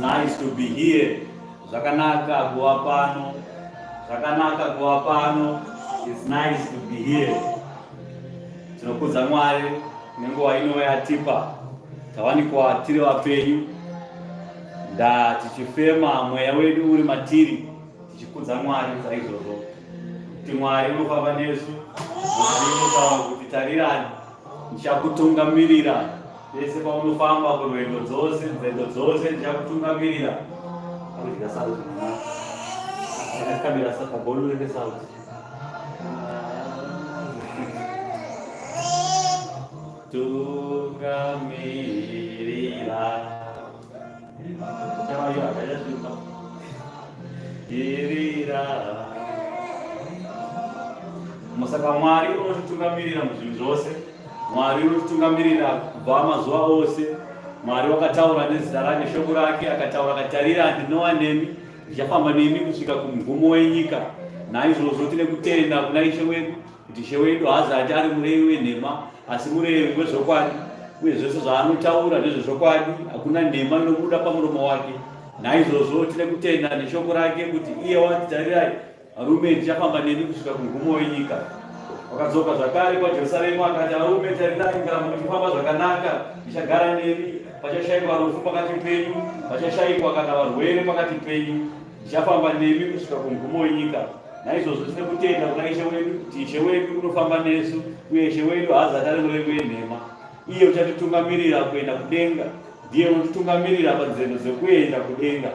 Nice to be here. Zakanaka guapano. Zakanaka guapano. It's nice to be here. Tinokuza Mwari nenguva ino yatipa. Tawani kwa atiri wapenyu. Nda tichifema mweya wedu uri matiri. Tichikudza Mwari saizvozvo. Kuti Mwari unofamba nesu. Mwari unotaura kuti tarirani. Ndichakutungamirira. Pese paunofamba kurwendo dzose, nzendo dzose ndichakutungamirira. Akutika sauti mwana. Akakamira saka bolu reke sauti. Tungamirira. Chama yo akaja shuka. Irira. Musaka Mwari unotungamirira muzvinhu zvose. Mwari unotungamirira kubva mazuva ose. Mwari wakataura nezita rake, shoko rake akataura akatarira ndinova nemi, ndichafamba nemi kusvika kumgumo wenyika. Naizvozvo tine kutenda kuna Ishe wedu kuti Ishe wedu haazati ari murevi wenhema asi murevi wezvokwadi, uye zvese zvaanotaura ndezvezvokwadi, hakuna nhema inobuda pamuromo wake. Naizvozvo tine kutenda neshoko rake kuti iye watitarirai varume ndichafamba nemi kusvika kumgumo wenyika. Wakadzoka zvakare kwaJerusarema akati varume tarirai ngaramba muchifamba zvakanaka, ndichagara nemi pachashayikwa rufu pakati penyu, pachashayikwa kana varwere pakati penyu. Ndichafamba nemi kusvika kumugumo wenyika. Naizvozvo tine kutenda kuna Ishe wedu kuti Ishe wedu unofamba nesu, uye Ishe wedu haazatari murevi wenhema. Iye uchatitungamirira kuenda kudenga, ndiye unotitungamirira panzendo dzekuenda kudenga.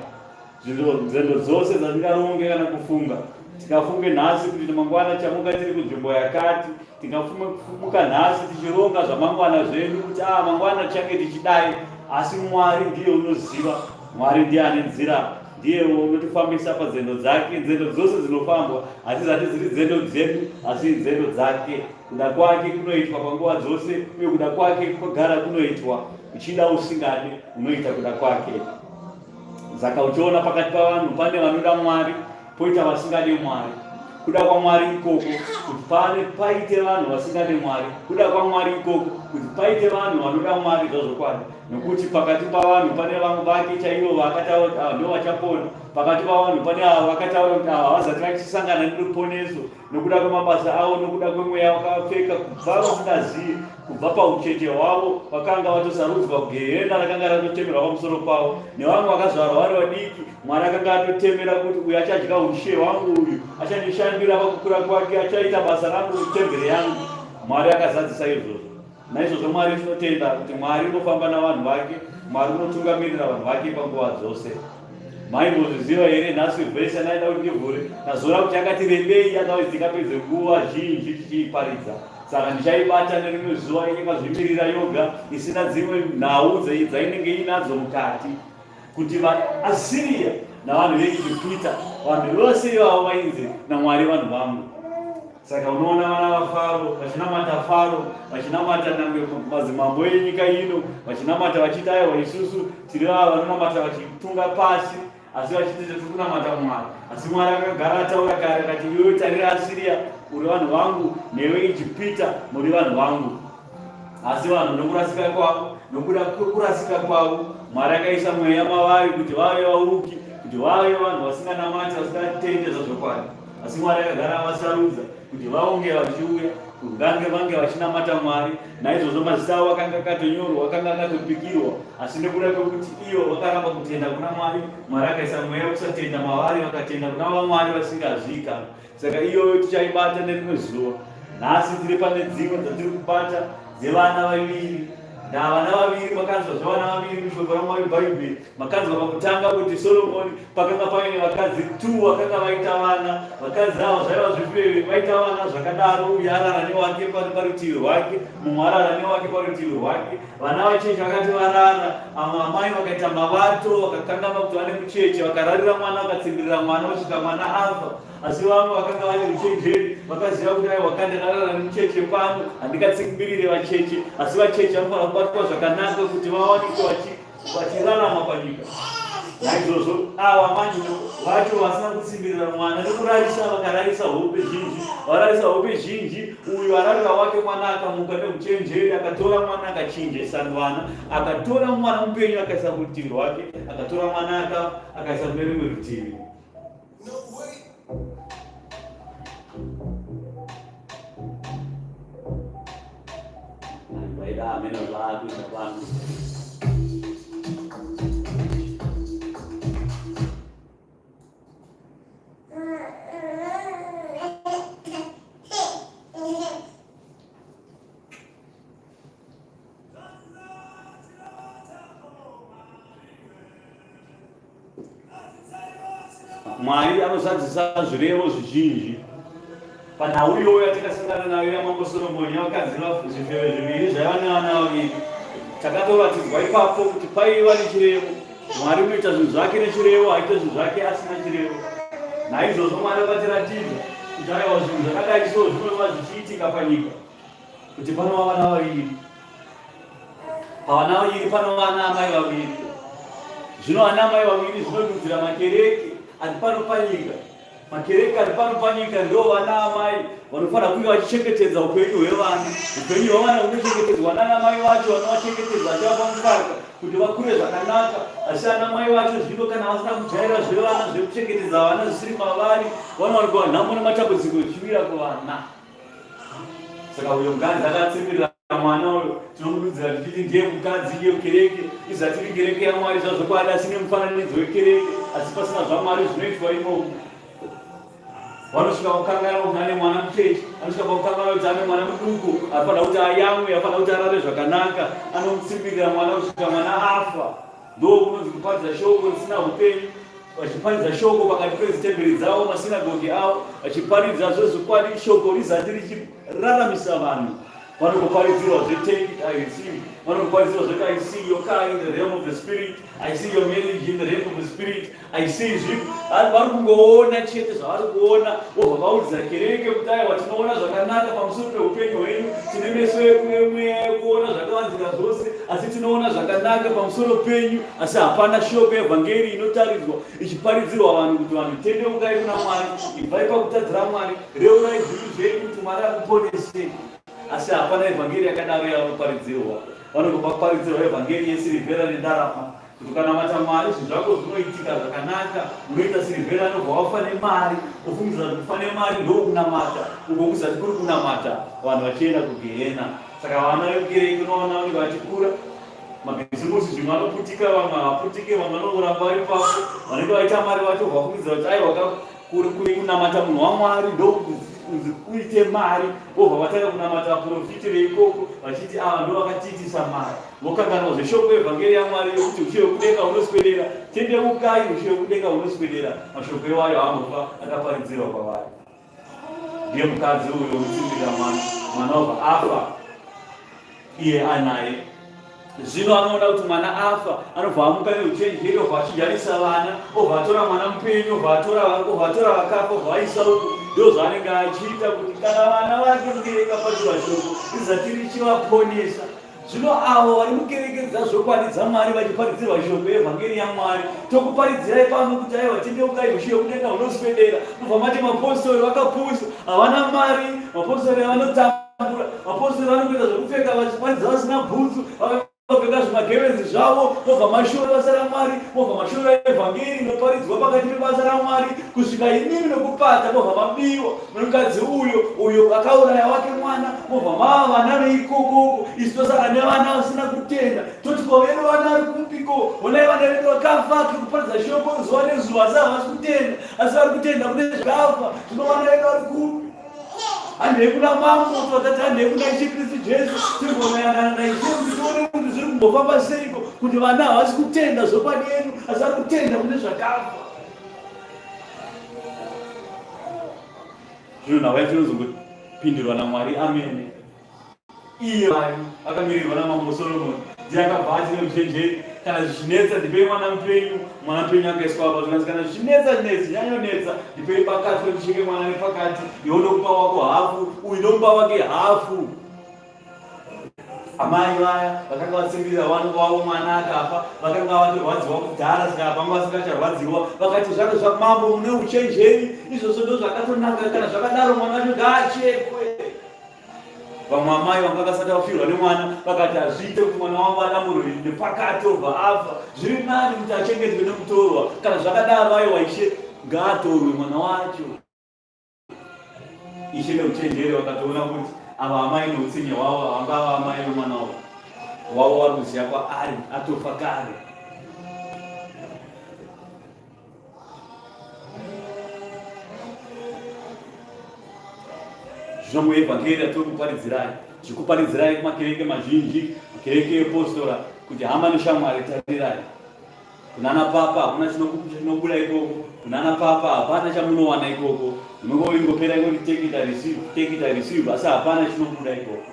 Nzendo dzose dzatingaronge kana kufunga, tikafunge nhasi kuti mangwana chamuka tiri kunzvimbo yakati, tingamuka nhasi tichironga zvamangwana zvedu kuti mangwana tichange tichidai. Asi Mwari ndiye unoziva, Mwari ndiye ane nzira, ndiye unotifambisa panzendo dzake. Nzendo dzose dzinofambwa hadzisati dziri nzendo dzedu, asi nzendo dzake. Kuda kwake kunoitwa panguva dzose, uye kuda kwake kwagara kunoitwa. Uchida usingade unoita kuda kwake. Saka uchiona pakati pavanhu pane vanoda Mwari, poita vasingade Mwari. Kuda kwaMwari ikoko kuti paite vanhu vasingade Mwari, kuda kwaMwari ikoko kuti paite vanhu vanoda Mwari zvazvokwadi. Nokuti pakati pavanhu pane vamwe vake chaivo vakataura ndio vachapona. Pakati pavanhu pane avo vakataura kuti havazati vachisangana neruponeso nokuda kwemabasa avo, nokuda kwemweya wakapfeka kubva vasingazivi, kubva paucheche hwavo vakanga vatosarudzwa kugehena rakanga ratotemerwa pamusoro pavo. Nevamwe vakazvarwa vari vadiki, Mwari akanga atotemera kuti uyu achadya ushe hwangu, uyu achandishandira pakukura kwake, achaita basa rangu mutemberi yangu. Mwari akazadzisa izvozvo. Naizvozvo Mwari tinotenda kuti Mwari unofamba navanhu vake, Mwari unotungamirira vanhu vake panguva dzose. Maimbozviziva here nhasi vhesi anaida kuti ndivhure nazora kuti akati rebei, akati tikapedze nguva zhinji tichiiparidza. Saka ndichaibata nerimwe zuva ingazvimirira yoga, isina dzimwe nhau dzainenge inadzo mukati, kuti vaAsiria navanhu veIjipita, vanhu vose ivavo vainzi naMwari vanhu vangu. Saka unoona vana vaFaro vachinamata Faro, vachinamata namwe madzimambo enyika ino, vachinamata vachiti aiwa isusu tiri vava vanonamata vachitunga pasi, asi vachiti tiri kunamata Mwari. Asi Mwari akagara ataura kare akati iwe tarira Asiria uri vanhu vangu, newe Ijipita muri vanhu vangu. Asi vanhu nokurasika kwavo, nokuda kwekurasika kwavo, Mwari akaisa mweya mavari kuti vave vauki, kuti vave vanhu vasinganamati, vasingatende zvazvokwadi. Asi Mwari akagara avasarudza kuti vaunge vachiuya, kungange vange vachinamata Mwari. Naizvozvo mazita avo akanga akatonyorwa, akanga akatopikirwa, asi nekuda kwekuti ivo vakaramba kutenda kuna Mwari, Mwari akaisa mweya wekusatenda mavari, vakatenda kuna vaMwari vasingazivikanwi. Saka iyoyo tichaibata nerimwe zuva. Nhasi tiri pane dzimwe dzatiri kubata dzevana vaviri. Vana vaviri makanzwa zvavana vaviri mushoko raMwari bhaibheri. Makanzwa pakutanga kuti Soromoni pakanga paine vakadzi 2 vakanga vaita vana. Vakadzi avo zvaiva zvifeve, vaita vana zvakadaro, uye arara newake parutivi rwake, mumwe arara newake parutivi rwake. Vana vacheche vakati varara, amai vakaita mavato, vakakangama kuti vane mucheche, vakararira mwana, vakatsimbirira mwana kusvika mwana afa. Asi vamwe vakanga vane ruchenjeri, vakaziva kuti aiwa kandirarara nemucheche pano, handingatsimbirire vacheche, asi vacheche vanofanira kubatwa zvakanaka kuti vawanike vachirarama panyika. Naizvozvo ava manyu vacho vasina kutsimbirira mwana nekurarisa, vakararisa hope zhinji, vararisa hope zhinji. Uyu ararira wake mwana akamuka nemuchenjeri, akatora mwana akachinjesa mwana, akatora mwana mupenyu akaisa kurutivi rwake, akatora mwana akaisa kune rimwe rutivi. Mwari anozadzisa zvirevo zvizhinji. Panhau iyoyo yatakasangana nayo yaMambo Soromoni, vakadziva zvifeve zviviri zvaiva nevana vaviri. Takatoratidzwa ipapo kuti paiva nechirevo. Mwari unoita zvinhu zvake nechirevo, haita zvinhu zvake asina chirevo. Naizvozvo Mwari akatiratidza kuti aiwa zvinhu zvakadai so zvinova zvichiitika panyika, kuti panova vana vaviri. Pavana vaviri panova anamai vaviri. Zvino anamai vaviri zvinodudzira makereke ari pano panyika. Makereke ari pano panyika ndio vanaamai vanofanira kunge vachichengetedza upenyu hwevana. Upenyu hwevana hunochengetedzwa naanamai vacho vanovachengetedza vachivapa mukaka kuti vakure zvakanaka. Asi anamai vacho zvino kana vasina kujaira zvevana zvekuchengetedza vana zvisiri mavari, vanowanikwa nhamo nematambudziko zvichiwira kuvana. Saka uyo muganzi akatsimbirira mwana tinomududzira tichiti ndiye mukadzi yekereke izatiri kereke yaMwari zvazokwadi asine mufananidzo wekereke asi pasina zvaMwari zvinoitwa imomo. Vanosvika kukangana kuti ane mwana mucheche, anosvika kukangana kuti ane mwana muduku, afanira kuti ayamwe, afanira kuti arare zvakanaka, anomutsimbirira mwana kusvika mwana afa. Ndo kunonzi kuparidza shoko risina upenyu, vachiparidza shoko pakati pezitemberi dzavo, masinagoge avo, vachiparidza zvezvokwadi shoko rizati richiraramisa vanhu. Vanongoparidzirwa take it, I receive. Vanongoparidzirwa I see your car in the realm of the spirit, I see your marriage in the realm of the spirit, I see zvip. Vari kungoona chete zvavari kuona, vobva vaudza kereke kuti aiwa tinoona zvakanaka pamusoro peupenyu hwenyu, tine meso emweya ekuona zvakavanzika zvose, asi tinoona zvakanaka pamusoro penyu, asi hapana shoko evhangeri inotaridzwa ichiparidzirwa vanhu kuti vanhu tendeukai kuna Mwari, ibvai pakutadzira Mwari, reurai zvivi zvenyu kuti Mwari akuponesei. Asi hapana evhangeri yakadaro yavanoparidzirwa. Vanongoparidzirwa evhangeri yesilivhera nendarama, kuti ukanamata Mwari zvinhu zvako zvinoitika zvakanaka. Unoita silivhera anobva wafa nemari, ufungidzira kuti kufa nemari ndokunamata, uko kuzati kuri kunamata vanhu vachienda kugehena. Saka vana vekereke unoona vanenge vachikura, mabhizimusi zvimwe anoputika, vamwe havaputike, vamwe vanoramba vari papo, vanenge vaita mari vachobva vafungidzira kuti aiwa kuri kunamata munhu waMwari uite mari, vobva vatanga kunamata vaprofiti veikoko vachiti ava ndo vakatiitisa mari. Vokanganwa zveshoko evhangeri yaMwari yokuti ushe wekudenga unoswedera, tendeukai ushe wekudenga unoswedera. Mashoko ewayo anofa akaparidzirwa kwavari. Ndiye mukadzi uyo unotsimbirira mwana obva afa iye anaye. Zvino anoona kuti mwana afa, anobva amuka neuchenjeri, obva achidyarisa vana, obva atora mwana mupenyu, obva atora vakafa, obva aisa uko. Ndo zvaanenge achiita kuti kana vana vake mukereke pachiva shoko rizati richivaponesa. Zvino avo vari mukereke dzazvokwadi dzaMwari vachiparidzirwa shoko evhangeri yaMwari, tokuparidzirai pano kuti aiwa tendeukai ushe hwekudenga hunoswedera. Kubva mati mapostori vakapusa, havana mari, mapostori vanotambura, mapostori vanongoita zvekupfeka vachiparidza vasina bhutsu, vopfeka zvimagevenzi zvavo, vobva mashora basa raMwari, vobva mashora evhangeri inoparidzwa pakati pebasa raMwari, kusvika inini nokupata vobva mabiwa nomukadzi uyo akauraya wake mwana, vobva mava vana veikokoko. Isu tosara nevana vasina kutenda, toti kovedu vana vari kupiko, onai vana vedu vakafa kuparidza shoko zuva nezuva, asi havasi kutenda, asi vari kutenda kune zvakafa. Zvino vana vedu vari kupi? Handei kuna mambo totati handei kuna Ishe Kristu Jesu, tirikuonana naIshe kuti tione kuti zviri kumbofamba seiko, kuti vana havasi kutenda zvokwadi yenu, asi vari kutenda kune zvakafa. Zvino nhau yacho inozongopindurwa naMwari amene. Iye Mwari akamirirwa naMambo Soromoni, ndiye akabva ati neuchenjeri, kana zvichinetsa ndipei mwana mupenyu, mwana mupenyu akaiswa apa. Zvikanzi kana zvichinetsa nyanyonetsa, ndipei pakati, kwekucheke mwana nepakati, iwe ndokupa wako hafu, uyu ndokupa wake hafu. Amai vaya vakanga vatsimbirira vana vavo mwana akafa, vakanga vatorwadziwa kudhara, saka panga vasingacharwadziwa, vakati zvako zvamambo mune uchenjeri, izvozvo ndo zvakatonaka, kana zvakadaro mwana wacho ngaachekwe. Vamwe amai vanga vakasati vafirwa nemwana vakati hazviite kuti mwana wavo adamurwe nepakati obva afa, zviri nani kuti achengetwe nekutorwa. Kana zvakadaro aiwa Ishe ngaatorwe mwana wacho. Ishe neuchenjeri vakatoona kuti ava amai neutsinye hwavo havangava amai vemwana wavo vari kuziva kwaari atofa kare. Zvino muevhangeri atiri kuparidzirai, zvikuparidzirai kumakereke mazhinji, makereke epostora, kuti hama neshamwari tarirai. Kunana papa hakuna chinobuda ikoko, kunana papa hapana chamunowana ikoko. Munongopera ingoti take it I receive, asi hapana chinobuda ikoko.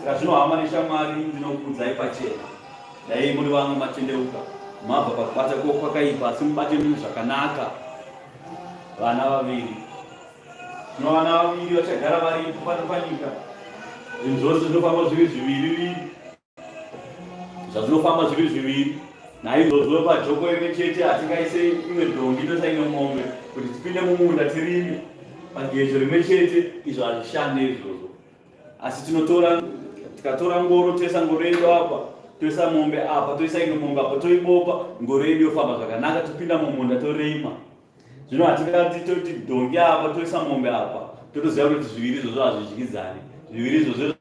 Saka zvino hama neshamwari ndinokuudzai pachena, dai muri vamwe matendeuka, mabva pakubata kwakaipa, asi mubate munhu zvakanaka. Vana vaviri, zvino vana vaviri vachagara varipo pano panyika, zvinhu zvose zvinofamba zviri zviviri, zvazvinofamba zviri zviviri. Naizvozvo pajoko imwe chete hatingaise imwe dhongi tosaine mombe kuti tipinde mumunda tirime. Pagezo rimwe chete izvo hazvishande izvozvo. Asi tikatora ngoro, toisa ngoro yedu apa, toisa mombe apa, toisa imwe mombe apa, toibopa, ngoro yedu yofamba zvakanaka, topinda mumunda torima. Zvino hatingati toti dhongi apa, toisa mombe apa, totoziva kuti zviviri izvozvo hazvidyidzani. Zviviri izvozvo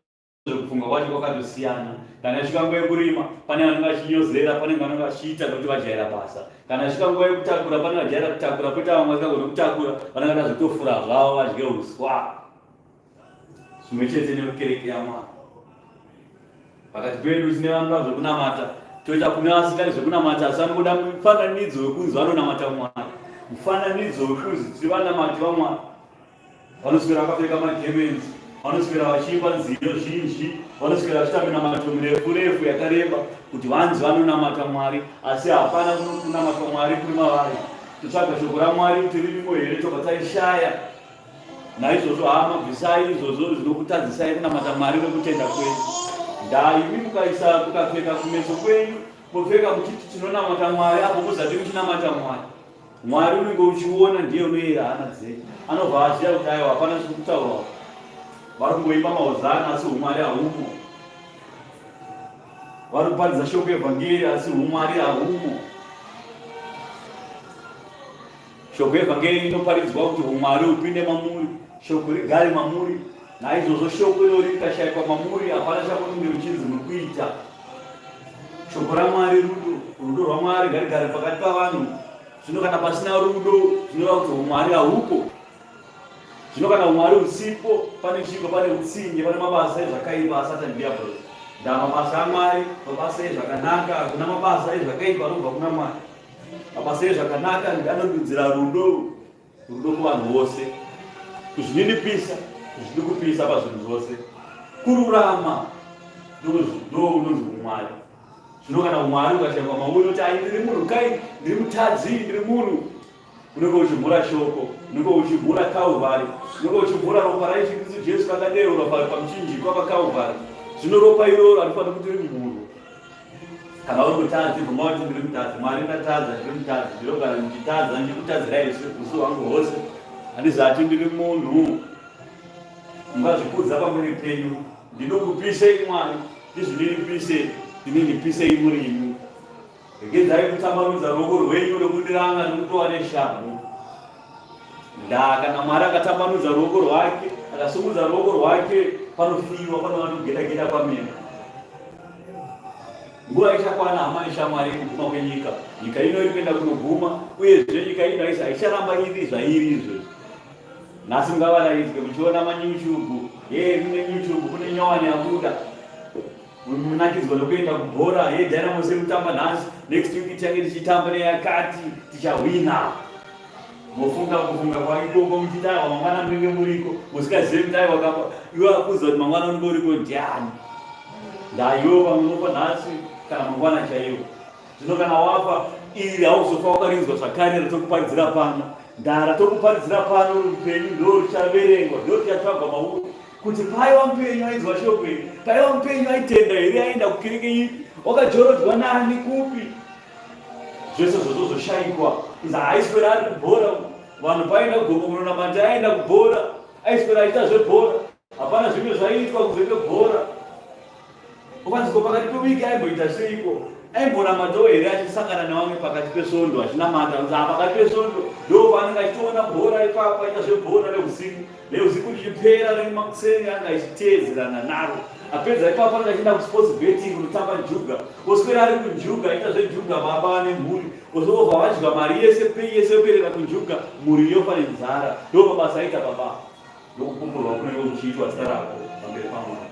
kufunga kwacho kwakatosiyana. Kana asvika nguva yekurima pane vanenge vachinyozera, pane vanenge vachiita kuti vajaira basa. Kana asvika nguva yekutakura pane vajaira kutakura, poita vamwe vasingagoni kutakura vanenge vazotofura zvavo vadye uswa. Zvimwe chete nekereke yaMwari. Pakati pedu tine vanhu vazvokunamata, toita kune vasikani zvokunamata asi vanoda mufananidzo wekunzi vanonamata Mwari. Mufananidzo wekuzi tiri vanamati vaMwari. Vanoswera vakapfeka magemenzi, vanoswera vachiimba nziyo zhinji, vanoswera vachita minamato mirefu yakareba kuti vanzi vanonamata Mwari, asi hapana kunamata Mwari kuri mavari. Totsvaga shoko raMwari kuti ririmo here, tobva taishaya. Naizvozvo hama, bvisai izvozvo zvinokutadzisai kunamata Mwari nokutenda kwenyu. Ndaimi mukaisa kukapfeka kumeso kwenyu, mupfeka muchiti tinonamata Mwari, apo muzati muchinamata Mwari. Mwari unenge uchiona, ndiye unoyera hana dzenyu. Anobva aziva kuti aiwa hapana zviri kutaurwa. Vari kungoimba mahozana asi umwari hahumo. Vari kuparidza shoko evhangeri asi umwari hahumo. Shoko evhangeri inoparidzwa kuti umwari upinde mamuri, shoko rigare mamuri. Naizvozvo shoko iro rikashayikwa mamuri, hapana chamunenge muchinzi muri kuita. Shoko raMwari rudo, rudo rwaMwari ngarigare pakati pavanhu. Zvino kana pasina rudo zvinoreva kuti umwari haupo. Zvino kana umwari usipo, pane chingwa, pane utsinye, pane mabasa ezvakaipa asatani diabhori. Mabasa aMwari, mabasa ezvakanaka, hakuna mabasa ezvakaipa anobva kuna Mwari. Mabasa ezvakanaka anodudzira rudo, rudo kuvanhu vose. Kuzvininipisa, kuzvidikupisa pazvinhu zvose. Kururama, ndo unonzi umwari. Zvino kana umwari ukashayikwa mauri kuti ai ndiri munhu kai, ndiri mutadzi, ndiri munhu, unenge uchimhura shoko, unenge uchimhura Kalvari, unenge uchimhura ropa raIshe Kristu Jesu rakadeurwa pamuchinjikwa paKalvari. Zvino ropa iroro harifaniri kuti riri munhu. Kana uri mutadzi, bvuma kuti ndiri mutadzi, Mwari ndatadza, ndiri mutadzi, ndinogara ndichitadza, ndikutadzirai usiku hwangu hwose, handizati ndiri munhu. Mungazvikudza pamweni penyu, ndinokupisei Mwari, ndizviniripise, ndininipisei murimi. Regedzai kutambanudza ruoko rwenyu rokundiranga nokutova neshamhu. Kana Mwari akatambanudza ruoko rwake, akasumudza ruoko rwake, panofiwa, panovanogeda kwamene. Nguva ichakwana hama neshamwari kuguma kwenyika. Nyika ino iri kuenda kunoguma, uyezve nyika ino haicharamba iri zvairi izvo. Nhasi mungavaraidzwe muchiona maYouTube, kune YouTube kune nyowani yabuda. Munakidzwa nokuenda kubhora, Dynamo semutamba nhasi, next week tichange tichitamba neyakati, tichawina. Mofunga kufunga kwaikoko muchitaiwa mangwana munenge muriko, musikazivi mutaiwa kapa, iwe akuzwa kuti mangwana unenge uriko ndiani. Ndaiwo pamwe unofa nhasi kana mangwana chaiwo. Zvino kana wafa, iri hauzofa wakarinzwa zvakare ratokuparidzira pano. Ndara tokuparidzira pano upenyu ndo richaverengwa, ndo richatsvagwa mauri. Kuti paiwa mupenyu ainzwa shoko iri, paiwa mupenyu aitenda here, aenda kukereke ipi, wakajorodzwa nani kupi. Zvese zvozoshayikwa. Iza haiswera ari kubhora, vanhu paenda kugomo kunonamata aenda kubhora, aiswera aita zvebhora, hapana zvimwe zvaiitwa kunze kwebhora. Ukanziko pakati pewiki aimboita seiko, aimbonamatawo here achisangana nevamwe pakati pesvondo, achinamata pakati pesvondo, ndo paanenge achitoona bhora ipapo, aita zvebhora neusiku tichipera nemakuseni anga achiteedzerana naro. Apedza ipapo anenge achienda kusports betting kunotamba njuga, oswera ari kunjuga, aita zvenjuga, baba nemhuri, ozobva vadya mari yese pei yese yoperera kunjuga, mhuri yofa nenzara. Ndo mabasa aita baba, ndokupumurwa kunenge kuchiitwa zita rako pamberi paMwari.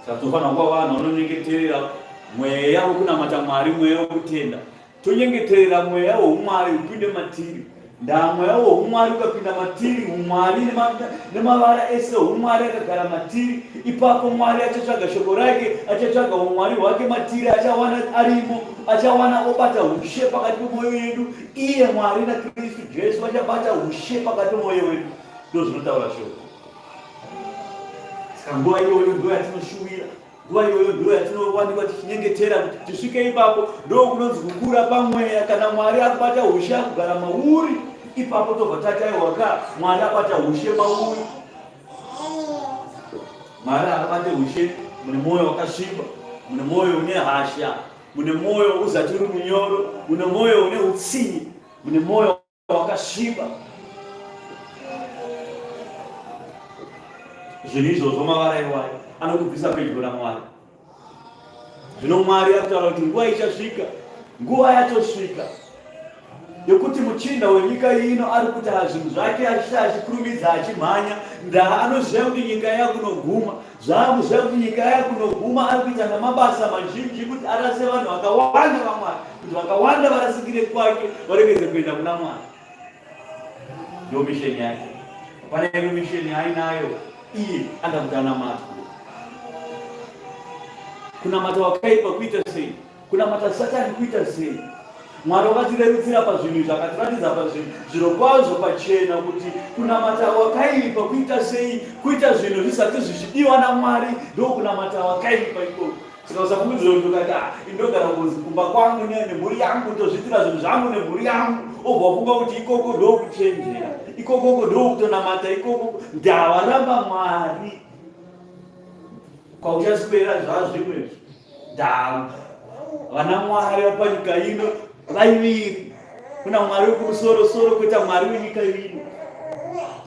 Saka tofanira kuva vanhu vanonyengeterera mweya wokunamata Mwari, mweya wokutenda. Tonyengeterera mweya woumwari upinde matiri. Mweya woumwari ukapinda matiri, umwari nemavara ese umwari akagara matiri, ipapo Mwari achatsvaga shoko rake, achatsvaga umwari hwake matiri, achawana arimo, achawana obata ushe pakati pemwoyo yedu. Iye Mwari naKristu Jesu vachabata ushe pakati pemwoyo wedu. Ndo zvinotaura shoko. Saka nguva iyoyo ndo yatinoshuwira, nguva iyoyo ndo yatinowanikwa tichinyengetera kuti tisvike ipapo. Ndo kunonzi kukura pamweya. Kana Mwari akubata ushe akugara mauri, ipapo tobva tataiwaka Mwari abata ushe mauri. Mwari akabate ushe mune mwoyo wakasviba, mune mwoyo une hasha, mune mwoyo uzati uri munyoro, mune mwoyo une utsinye, mune mwoyo wakasviba. zvinhu izvozvo mavaraiwai anokubvisa pedyo naMwari. Zvino Mwari akataura kuti nguva ichasvika, nguva yatosvika yekuti muchinda wenyika ino ari kuti zvinhu zvake achikurumidza achimhanya. Anoziva kuti nyika yakunoguma, zvaakuziva kuti nyika yakunoguma. Ari kuita namabasa mazhinji kuti arase vanhu vakawanda vaMwari, kuti vakawanda varasikire kwake, varegedze kuenda kuna Mwari. Ndio misheni yake. Pane imwe misheni ainayo iyi angakuta anamata. Kunamata wakaipa kuita sei? Kunamata Satani kuita sei? Mwari wakatirerutsira pazvinhu zvakatiratidza pazvinhu zvirokwazvo pachena kuti kunamata wakaipa kuita sei, kuita zvinhu zvisati zvichidiwa naMwari ndo kunamata wakaipa ikoko. Saka usafungidzira kuti ukati indogara kumba kwangu nemhuri yangu ndozviitira zvinhu zvangu nemhuri yangu, obva wafunga kuti ikoko ndo kuchenjera, ikoko ndo kutonamata, ikoko ndawaramba Mwari. Kwauchaswera zvazvimwe ndau. Vana Mwari panyika ino vaiviri, kuna Mwari wekumusoro-soro kuita Mwari wenyika ino.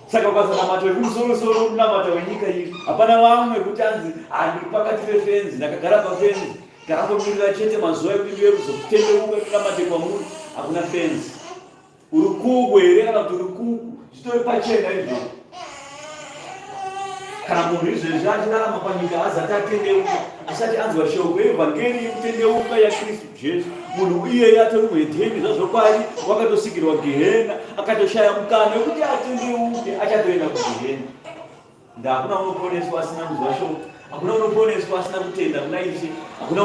Saka ukasanamata wekumusoro-soro unamata wenyika ino. Hapana vamwe kuti anzi ndiri pakati pefenzi, ndakagara pafenzi, ndakangomirira chete mazuva ekuti ndiwe kuzokutendeuka kunamate kwamuri. Hakuna fenzi. Uri kuku here kana kuti uri kuku, zvitori pachena izvo. Kana munhu izvezvi achirarama panyika azati atendeuka, asati anzwa shoko evhangeri yekutendeuka yaKristu Jesu, munhu iyeye atori muhedheni zvazvokwadi, wakatosikirwa gehena, akatoshaya mukana wekuti atendeuke, achatoenda kugehena. Hakuna unoponeswa asina kuzwa shoko, hakuna unoponeswa asina kutenda kuna Ishe, hakuna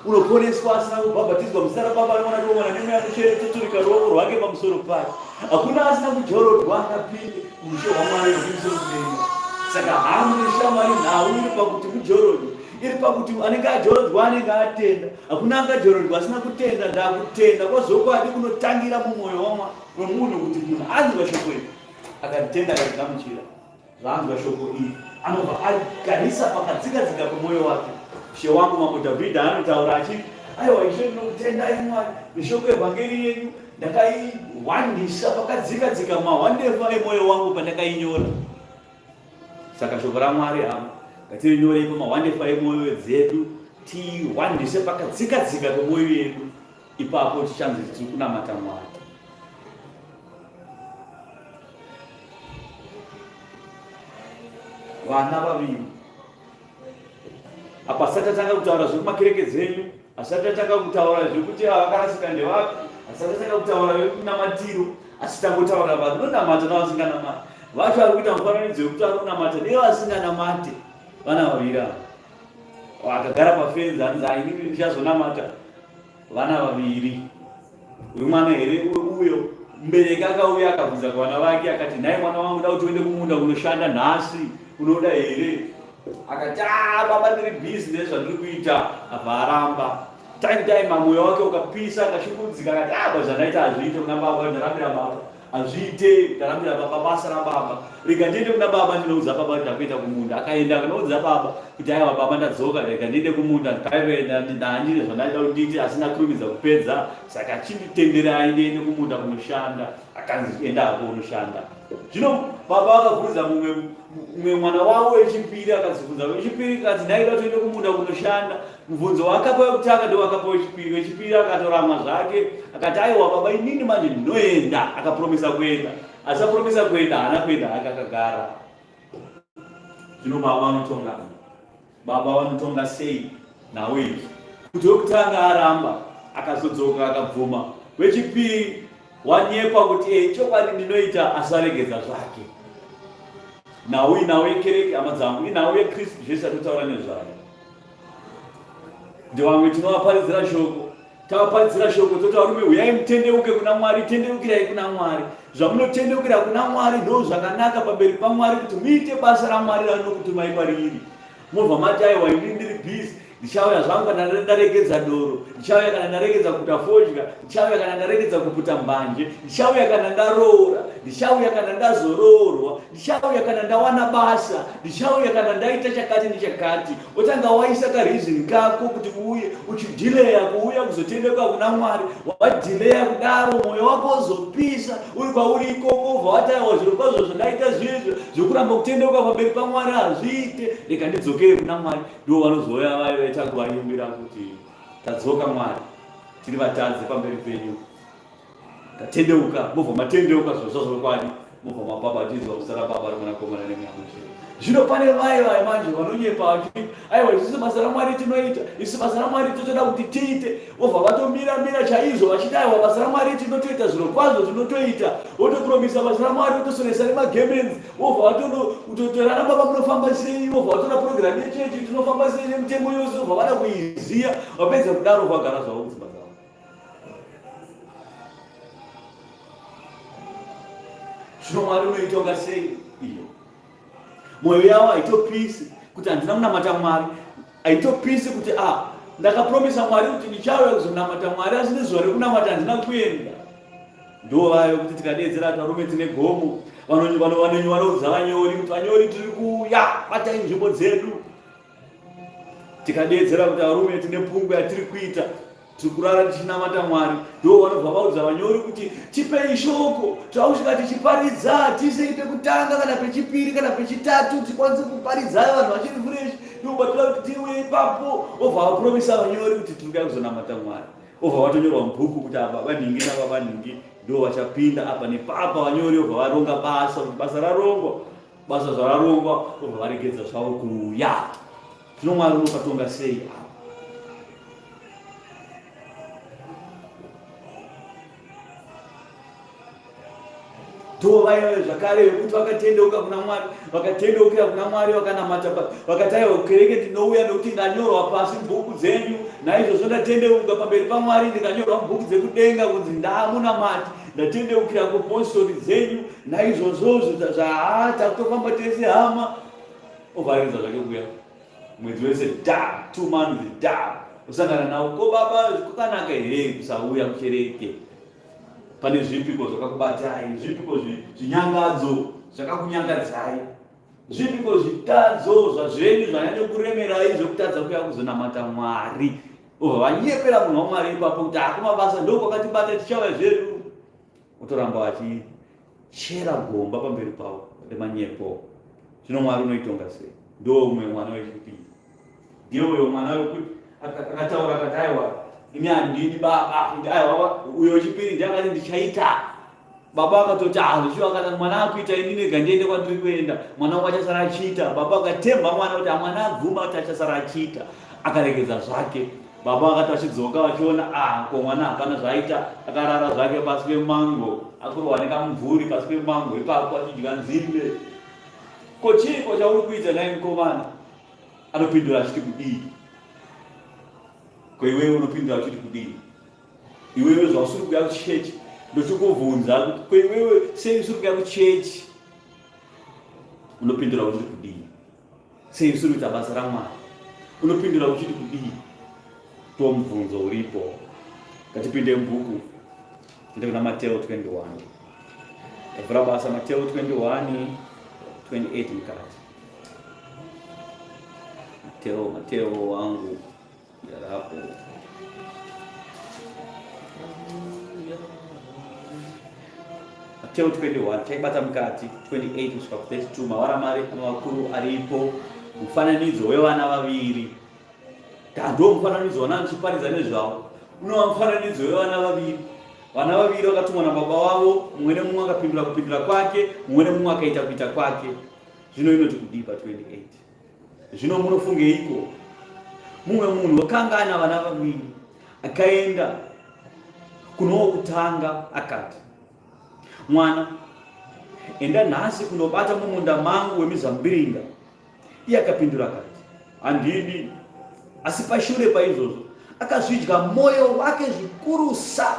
unoponeswa asina kubhabhatidzwa muzita raBaba noMwana noMweya anocheretoturika ruoko rwake pamusoro pake. Hakuna asina kujorodwa akapinde mushe waMwari nokumusoro kudenga. Saka hamu neshamwari nhau iri pakuti mujorodwe, iri pakuti anenge ajorodwa anenge atenda. Hakuna angajorodwa asina kutenda. Ndakutenda kwazvokwadi kunotangira mumwoyo wemunhu kuti munhu anzwa shoko iri akatenda akarigamuchira. Zvaanzwa shoko iri anobva agarisa pakadzikadzika kwemwoyo wake. She wangu Mambo Dhavhidhi anotaura achiti, aiwa Ishe ndinokutendai Mwari, neshoko evhangeri yenyu ndakaiwandisa pakadzikadzika mahwandefa emwoyo wangu pandakainyora. Saka shoko raMwari hama ngatirinyorei pamahwandefa emwoyo dzedu, tiwandise pakadzikadzika kwemwoyo yedu. Ipapo tichanzi tiri kunamata Mwari. Vana vaviri apa asati atanga kutaura zvekumakereke dzenyu, asati atanga kutaura zvekuti vakarasika ndevapi, asati atanga kutaura vekunamatiro, asi tangotaura vanhu vanonamata navasinganamati. Vacho vari kuita mufananidzo wekuti vanonamata nevasinganamate. Vana vaviri ava vakagara pafenzi, anzi inini ndichazonamata. Vana vaviri, uyu mwana here uyo mubereki akauya akabvunza kuvana vake akati, nhai mwana wangu, da kuti uende kumunda kunoshanda nhasi, unoda here? Akati baba ndiri bhizi nezvandiri kuita. Abva aramba. Time mwoyo wake ukapisa akashukudzika akati zvandakaita hazviite kuna baba, ndarambira baba, hazviite, ndarambira baba basa rababa, rega ndiende kuna baba ndinoudza baba kuti ndakuenda kumunda. Akaenda akanoudza baba kuti aiwa baba ndadzoka, rega ndiende kumunda, ndandine zvandaida kuti ndiite, asina kurumidza kupedza. Saka chinditenderai ndiende kumunda kunoshanda. Akanzi enda hako unoshanda. Zvino baba akabvunza mumwe mwana wavo wechipiri, akazibvunza wechipiri akati, ndaida toende kumunda kunoshanda. Mubvunzo wakapa wekutanga ndo wakapa wechipiri. Wechipiri akatorama zvake akati, aiwa baba, inini manje ndinoenda. Akapromisa kuenda, asi apromisa kuenda haana kuenda hake, akagara. Zvino baba vanotonga sei nhau izvi? Kuti wekutanga aramba, akazodzoka akabvuma. Wechipiri wanyepa kuti chokwadi ndinoita, asaregedza zvake. Nhau inhau yekereke, hama dzangu, inhau yeKristu Jesu atotaura nezvayo. Ndevamwe tinovaparidzira shoko, tavaparidzira shoko totaura rume, uyai mutendeuke kuna Mwari, tendeukirai kuna Mwari. Zvamunotendeukira kuna Mwari ndo zvakanaka pamberi paMwari, kuti muite basa raMwari ranokutumai pariri. Mobva mati aiwa inini ndiri bhizi, ndichauya zvangu kana ndaregedza doro, ndichauya kana ndaregedza kuputa fodya, ndichauya kana ndaregedza kuputa mbanje, ndichauya kana ndaroora, ndichauya kana ndazoroorwa, ndichauya kana ndawana basa, ndichauya kana ndaita chakati nechakati. Wotanga waisa karizini kako kuti uye uchidhileya kuuya kuzotendeka kuna Mwari, wadhileya kudaro mwoyo wako uzopisa, uri kwauri ikoko ubva wataiwa zviro kwazvo zvandaita zvizvo zvokuramba kutendeuka pamberi paMwari hazviite, rega ndidzokere kuna Mwari. Ndo vanozouya vaita kuvayimbira kuti tadzoka Mwari, tiri vatadzi pamberi penyu, tatendeuka. Mobva matendeuka zvozvo kwadi, mobva mabhabhatidzwa kusara Baba Mwanakomana neMweya Mutsvene. Zvino pane vai manje vanonyepa vachiti aiwa isusu basa raMwari tinoita, isusu basa raMwari totoda kuti tiite. Vobva vatomira chaizvo vachiti aiwa basa raMwari tinotoita zviro kwazvo tinotoita, votopromisa basa raMwari, votosoresa nemagemenzi. Vobva vatotorana Baba munofamba sei, vobva vatora program yechechi tinofamba sei nemitengo yose, vobva vada kuiziya. Vapedza kudaro vagara zvavo kudzimba dzavo. Zvino Mwari unoita unga sei iyo? Mwoyo yavo haitopisi kuti handina kunamata Mwari, haitopisi kuti ndakapromisa Mwari kuti ndichauya kuzonamata Mwari, asi nezuva rekunamata handina kuenda. Ndo vayo kuti tikadedzera varume tine gomo, vanonyu vanoudza vanyori kuti vanyori tiri kuuya, batai nzvimbo dzedu. Tikadedzera kuti varume tine pfungwa yatiri kuita, tiri kurara tichinamata Mwari. Ndo vanobva vaudza vanyori kuti tipei shoko, tausvika tichiparidza, tisei pekutanga kana pechipiri kana pechitatu, tikwanise kuparidzayo vanhu vachiri fresh. Ndo batira kuti tiwe ipapo. Obva vapromisa vanyori kuti tiri kuuya kuzonamata Mwari. Obva vatonyorwa mubhuku kuti apa vaningi napa vaningi ndo vachapinda apa nepapa. Vanyori obva varonga basa, basa rarongwa, basa zvararongwa, obva varegedza zvavo kuuya. Zvino Mwari unopatonga sei apa? Ndo vayo zvakare vekuti vakatendeuka kuna Mwari, vakatendeukira kuna Mwari, vakanamata, vakataiwa kukereke ndinouya nokuti ndanyorwa pasi mubhuku dzenyu, naizvozvo ndatendeuka pamberi paMwari, ndikanyorwa mubhuku dzekudenga kunzi ndamunamati, ndatendeukira kupostori dzenyu, naizvozvo takutofamba tese hama. Obvaredza zvake kuya mwedzi wese 2 months usangana nawo, ko baba kwakanaka here kusauya kukereke? Pane zvipiko zvakakubatai, zvipiko zvinyangadzo zvakakunyangadzai, zvipiko zvitadzo zvazvenyu zvanyanya kuremerai zvokutadza kuya kuzonamata Mwari. Obva vanyepera munhu waMwari ipapo kuti akumabasa ndo kwakatibata tichauya zvedu. Otoramba vachichera gomba pamberi pavo remanyepo. Zvino Mwari unoitonga sei? Ndo umwe mwana wechipiri, ndiye uyo mwana wekuti akataura akati aiwa imi handidi baba, aiwa uyo wechipiri ndiye akati ndichaita. Baba akatoti zvichiwa kana mwana akuita ini nega ndiende kwandiri kuenda, mwana wangu achasara achiita. Baba akatemba mwana kuti mwana aguma kuti achasara achiita, akaregedza zvake. Baba akati achidzoka vachiona ko mwana hapana zvaita, akarara zvake pasi pemango, akurohwa nekamumvuri pasi pemango ipapo achidya nzinde. Ko chiko chauri kuita naye mukomana? Anopindura achiti kudii? Ko iwewe unopindura uchiti kudii? Iwewe zvausiri kuya kuchechi ndochikubvunza kuti ko iwewe sei usiri kuya kuchechi? Unopindura uchiti kudii? Sei usiri kuita basa raMwari? Unopindura uchiti kudii? Tomubvunzo uripo. Ngatipinde mubhuku, tiende kuna Mateo 21. Evhura basa Mateo 21:28 mukati. Mateo wangu yarapo. Mateo 21, taibata mukati 28 kusvika 32. Mawara mari makuru aripo, mufananidzo wevana vaviri. Ndo mufananidzo wana ndichiparidza nezvavo. Uno mufananidzo wevana vaviri. Vana vaviri vakatumwa nababa wavo, mumwe nemumwe akapindura kupindura kwake, mumwe nemumwe akaita kuita kwake. Zvino inoti kudii pa 28. Zvino munofungeiko? Mumwe munhu wakanga ana vana vaviri akaenda kuno wokutanga akati, mwana, enda nhasi kunobata mumunda mangu wemizambiringa. Iye akapindura akati, handidi. Asi pashure paizvozvo akazvidya mwoyo wake zvikurusa,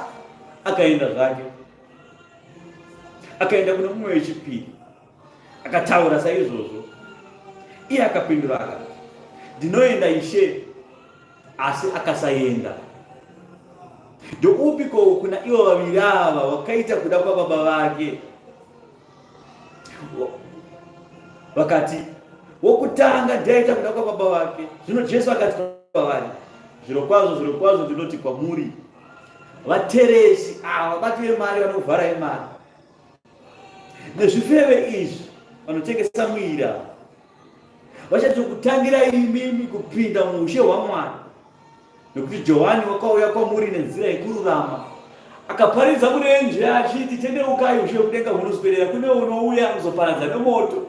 akaenda zvake. Akaenda kuno mumwe wechipiri, akataura saizvozvo. Iye akapindura akati, ndinoenda Ishe, asi akasaenda. Ndoupiko kuna iwo vaviri ava wakaita kuda kwababa vake. Wakati wokutanga ndaita kuda kwababa vake. Zvino Jesu akati kwavari, zvirokwazvo ndinoti kwamuri, vateresi ava vabati vemari vanovhara imari nezvifeve izvi vanotengesa mwira vachatokutangira imimi kupinda muushe hwaMwari. Nokuti Johani wakauya kwamuri nenzira yekururama, akaparidza murenje achiti, tendeukai, ushe hwekudenga hunoswedera, kune unouya kuzoparadza nemoto,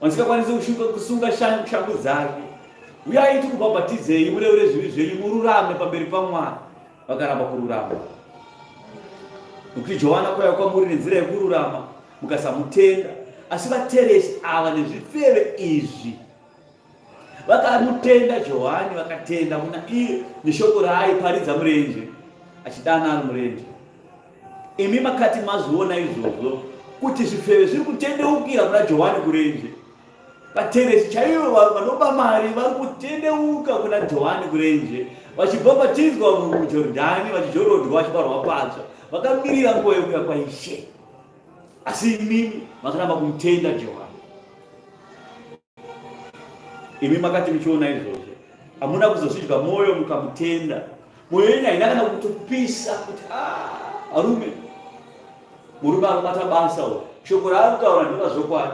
vasikakwanisi kusunga shangu dzake. Uyai tikubhabhatidzei, mureure zvivi zvenyu, mururame pamberi paMwari. Vakaramba kururama. Nokuti Johani akauya kwamuri nenzira yekururama, mukasamutenda. Asi vateresi ava nezvifeve izvi vakamutenda Johani, vakatenda kuna iye neshoko raaiparidza murenje, achidana ari murenje. Imi makati mazviona izvozvo kuti zvifeve zviri kutendeukira kuna Johani kurenje. Vateresi chaivo vanoba mari vari kutendeuka kuna Johani kurenje, vachibhabhatidzwa muJorodhani, vachijorodhwa, vachibarwa patsva, vakamirira nguva yekuuya kwaIshe. Asi imimi makaramba kumutenda Johani. Imi makati muchiona izvozvo, hamuna kuzozvidya mwoyo mukamutenda. Mwoyo yenyu haina kana kutopisa kuti arume arikubata basa, shoko raari kutaura ndepazvokwadi.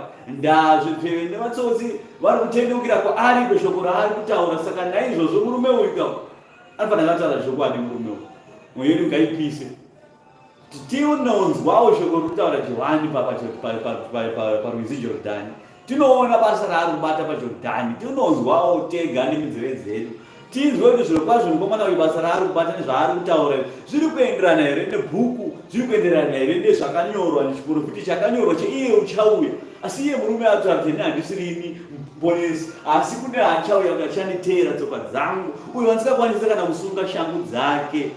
Zvifeve nevatsotsi vari kutendeukira kwaari peshoko raari kutaura. Saka naizvozvo murume uyu anofanira kutaura zvokwadi. Murume uyu mwoyo yenyu ngaipise, tinonzwawo shoko rokutaura Johani parwizi Jorodhani. Tinoona basa raari kubata paJorodhani, tinonzwawo tega neminzeve dzedu. Tinzwe kuti zvirokwazvo mukomana uyu basa raari kubata nezvaari kutaura zviri kuenderana here nebhuku, zviri kuenderana here nezvakanyorwa nechiprofiti chakanyorwa cheiye uchauya. Asi iye murume akutaura kuti ini handisirimi muponesi, asi kune achauya kuti achanditeera tsoka dzangu, uyu vandisingakwanisa kana kusunga shangu dzake.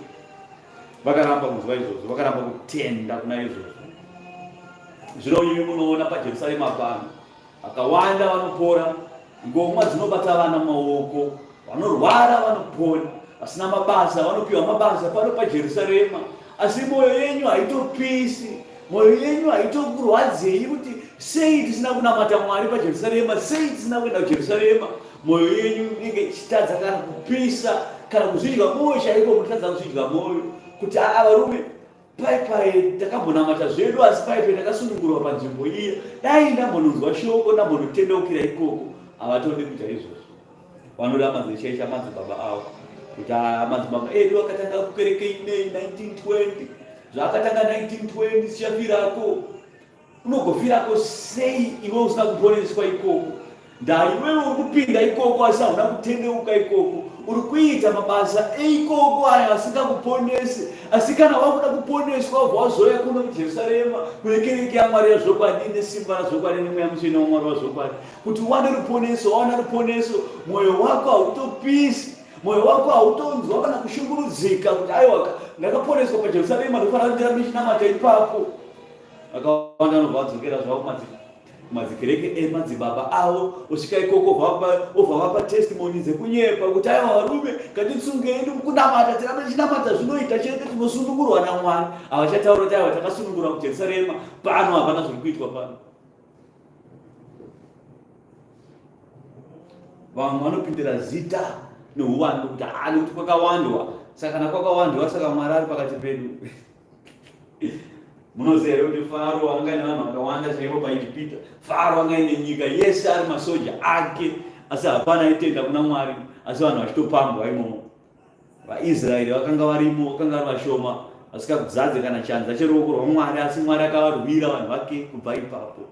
Vakaramba kunzwa izvozvo, vakaramba kutenda kuna izvozvo. Zvino imi munoona paJerusarema pano vakawanda vanopora, ngomwa dzinobata vana maoko, vanorwara vanopona, vasina mabasa vanopiwa mabasa pano paJerusarema. Asi mwoyo yenyu haitopisi, mwoyo yenyu haitokurwadzei kuti sei tisina kunamata Mwari paJerusarema, sei tisina kuenda kuJerusarema. Mwoyo yenyu inenge ichitadza kana kupisa, kana kuzvidya mwoyo chaiko, mutadza kuzvidya mwoyo kuti varume pai takambonamata zvedu, asi pai takasunungurwa panzvimbo iyi, dai ndambononzwa shoko, ndambonotendeukira ikoko. Havatodi kuita izvozvo. Vanoda mazichecha madzibaba avo kuti madzibaba edu akatanga kukereke inei 1920, zvaakatanga 1920 sichafirako. Unogofirako sei iwe usina kuponeswa ikoko? Iwewe uri kupinda ikoko asi hauna kutendeuka ikoko. Uri kuita mabasa eikoko ayo asingakuponesi. Asi kana wakuda kuponeswa wabva wazoya kuno kuJerusarema, kunekereke yaMwari yazvokwadi, nesimba razvokwadi, nemweya mutsvene waMwari wazvokwadi, kuti uwane ruponeso. Wawana ruponeso, mwoyo wako hautopisi, mwoyo wako hautonzwa kana kushungurudzika kuti aiwa ndakaponeswa paJerusarema, ndofanira kuti ndirambe ndichinamata ipapo. Vakawanda vanobva vadzokera zvavo kumadzikereke emadzibaba avo, osvika ikoko obva vapa testimoni dzekunyepa kuti aiwa varume, ngatisungeini kunamata, tirambe tichinamata zvinoita chete, tinosunungurwa naMwari. Havachataura kuti aiwa takasunungurwa kuJerusarema, pano hapana zviri kuitwa pano. Vamwe vanopindira zita neuwandu kuti nekuti kwakawandwa, saka kana kwakawandwa saka Mwari ari pakati pedu. Munoziva here kuti Faro anga ine vanhu vakawanda chaivo paIjipita. Faro anga ine nyika yese ari masoja ake, asi hapana aitenda kuna Mwari, asi vanhu vachitopambwa imomo. VaIsraeri vakanga varimo, vakanga vari vashoma, vasikakuzadze kana chanza cheruoko rwaMwari, asi Mwari akavarwira vanhu vake kubva ipapo.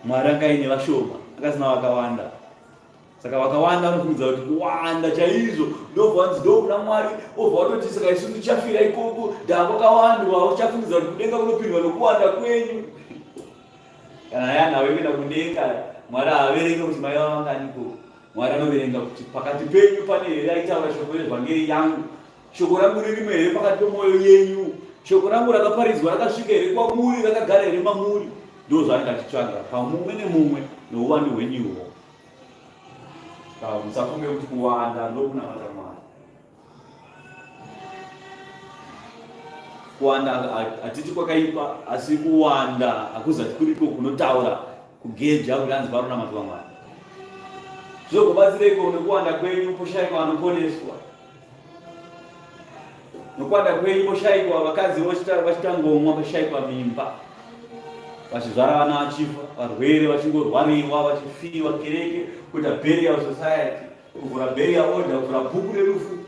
Mwari anga ine vashoma, akasina vakawanda. Saka vakawanda vanofungidzwa kuti kuwanda chaizvo ndobva vanzi ndokuna Mwari, obva vatoti saka isu tichafira ikoko, ndavakawandwa, uchafungidzwa kuti kudenga kunopindwa nokuwanda kwenyu. Kana yanawe kuenda kudenga, Mwari haaverenga kuti mai vavanganiko. Mwari anoverenga kuti pakati penyu pane here aitaura shoko revhangeri yangu, shoko rangu ririmo here pakati pemwoyo yenyu, shoko rangu rakaparidzwa rakasvika here kwamuri, rakagara here mamuri. Ndozvaanga achitsvaga pamumwe nemumwe nouwandu hwenyuwo. musafunge kuti kuwanda ndokunamata Mwari. Kuwanda atiti kwakaipa, asi kuwanda akuzati kuriko kunotaura kugeja kuti anzi paronamatwa Mwari. Zvokubatsireko nekuwanda kwenyu poshaikwa vanoponeswa. Nokuwanda kwenyu poshaikwa vakadzi vachitangomwa, poshaikwa mimba, vachizvara vana vachifa, varwere vachingorwariwa, vachifiwa, kereke kuita burial society, kuvhura burial order, kuvhura bhuku rerufu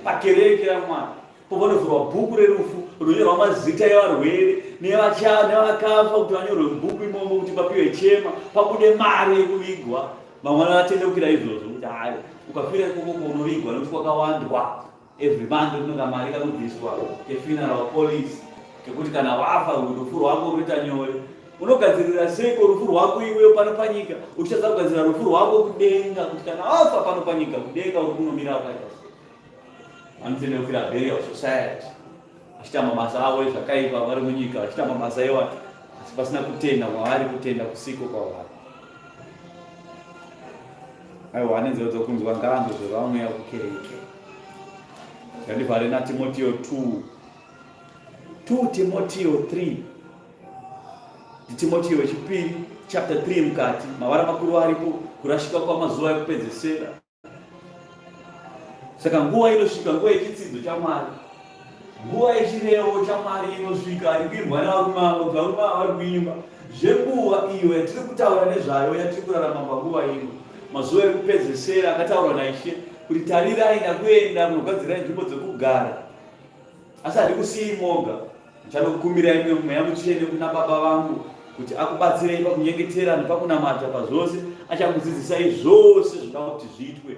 pakereke yaMwari. Povanovhurwa bhuku rerufu runyorwa mazita evarwere nevakafa kuti vanyorwe bhuku imomo kuti papiwe chema, pabude mari yekuvigwa. Vamwe vatendekira izvozvo kuti hai ukafira ikoko unovigwa nokuti kwakawandwa. Every month unonga mari kanobviswa kefuneral police, kekuti kana wafa rufu rwako ruita nyore. Unogadzirira seko rufu rwako iweyo pano panyika, uchichaza kugadzirira rufu rwako kudenga, kuti kana wafa pano panyika kudenga uri kunomira wakaita. Vanotendekira burial society, vachitamba mabasa avo ezvakaipa vari munyika, vachitamba mabasa evatu asi pasina kutenda kwavari, kutenda kusiko kwavari. Aiwa, hanenzero dzokunzwa ngano zvevamweya kukereke. Ngandivhare naTimotheo 2 Timotheo 3. Timotheo chipiri chapter 3 mukati mavara makuru aripo, kurashika kwamazuva ekupedzisira. Saka nguva inosvika, nguva yechitsidzo chaMwari, nguva yechirevo chaMwari inosvika, irikuimbwa navarume vari kuimba. Zvenguva iyo yatiri kutaura nezvayo, yatiri kurarama panguva ino, mazuva ekupedzisira akataurwa naIshe kuti tarirai ndakuenda kunogadzira nzvimbo dzekugara. Asi handikusiyi moga, ndichanokukumbirai Mweya Mutsvene kuna Baba vangu kuti akubatsirei pakunyengetera nepakunamata pazvose, achakudzidzisai zvose zvinoda kuti zviitwe,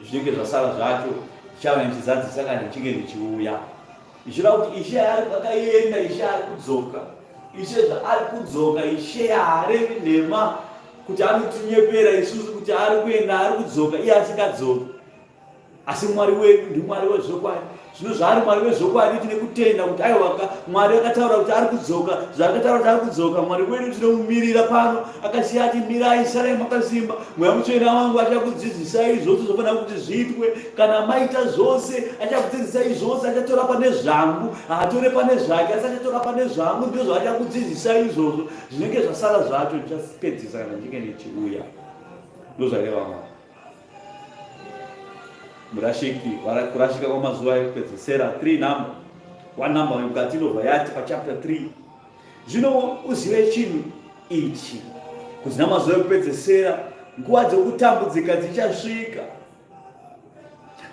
zvinenge zvasara zvacho ndichava ndichizadzisa kana ndichinge ndichiuya. Ndichida kuti Ishe akaenda, Ishe ari kudzoka, Ishe zvaari kudzoka, Ishe haarevi nhema kuti anotinyepera isusu kuti ari kuenda, ari kudzoka, iye asingadzoki. Asi Mwari wedu ndiMwari wezvokwadi. Zvino zvaari Mwari wezvokwadi tine kutenda kuti aiwa Mwari akataura kuti ari kudzoka, zvaakataura kuti ari kudzoka. Mwari wedu tinomumirira pano, akasiya ati mirai, sarai makasimba. Mweya Mutsvene wangu achakudzidzisai zvose zvofanira kuti zviitwe. Kana maita zvose achakudzidzisai zvose, achatora pane zvangu, haatore pane zvake, asi achatora pane zvangu, ndizvo zvachakudzidzisai izvozvo. Zvinenge zvasara zvacho ndichapedzisa kana ndichinge ndichiuya. Ndozvareva Mwari. Murashiki, kurashika kwamazuva ekupedzisira 3 namba. 1 namba mukati inobva yati pachapter 3. Zvino uzive chinhu ichi, kuti namazuva ekupedzisira nguva dzekutambudzika dzichasvika.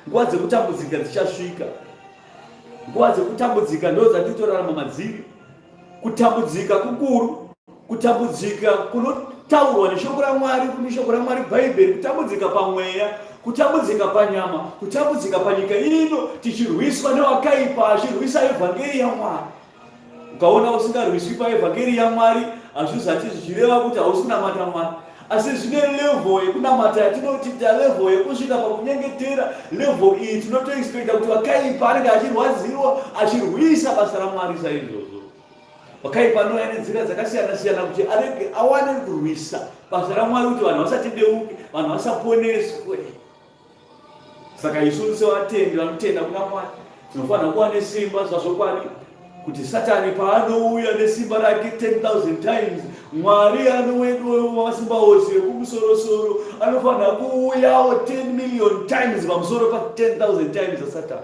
Nguva dzekutambudzika dzichasvika. Nguva dzekutambudzika ndo dzatitorarama madziri. Kutambudzika kukuru, kutambudzika kunotaurwa neshoko raMwari, kuneshoko raMwari Bhaibheri, kutambudzika pamweya, kutambudzika panyama, kutambudzika panyika ino, tichirwiswa nevakaipa, achirwisa evhangeri yaMwari. Ukaona usingarwiswi paevhangeri yaMwari, hazvizati zvichireva kuti hausi kunamata Mwari. Asi zvine level yekunamata yatinoti level yekusvika pakunyengetera. Level iyi tinotoexpecta kuti vakaipa anenge achirwadziwa, achirwisa basa raMwari saizvozvo. Vakaipa anouya nenzira dzakasiyana-siyana kuti arege awane kurwisa basa raMwari, kuti vanhu vasatendeuke, vanhu vasaponeswe. Saka isu sevatendi vanotenda kuna Mwari tinofanira kuva nesimba zvazvokwadi, kuti Satani paanouya nesimba rake 10,000 times, Mwari anowedu wamasimba ose ekumusoro-soro anofanira kuuyawo 10 million times pamusoro pa 10,000 times aSatani.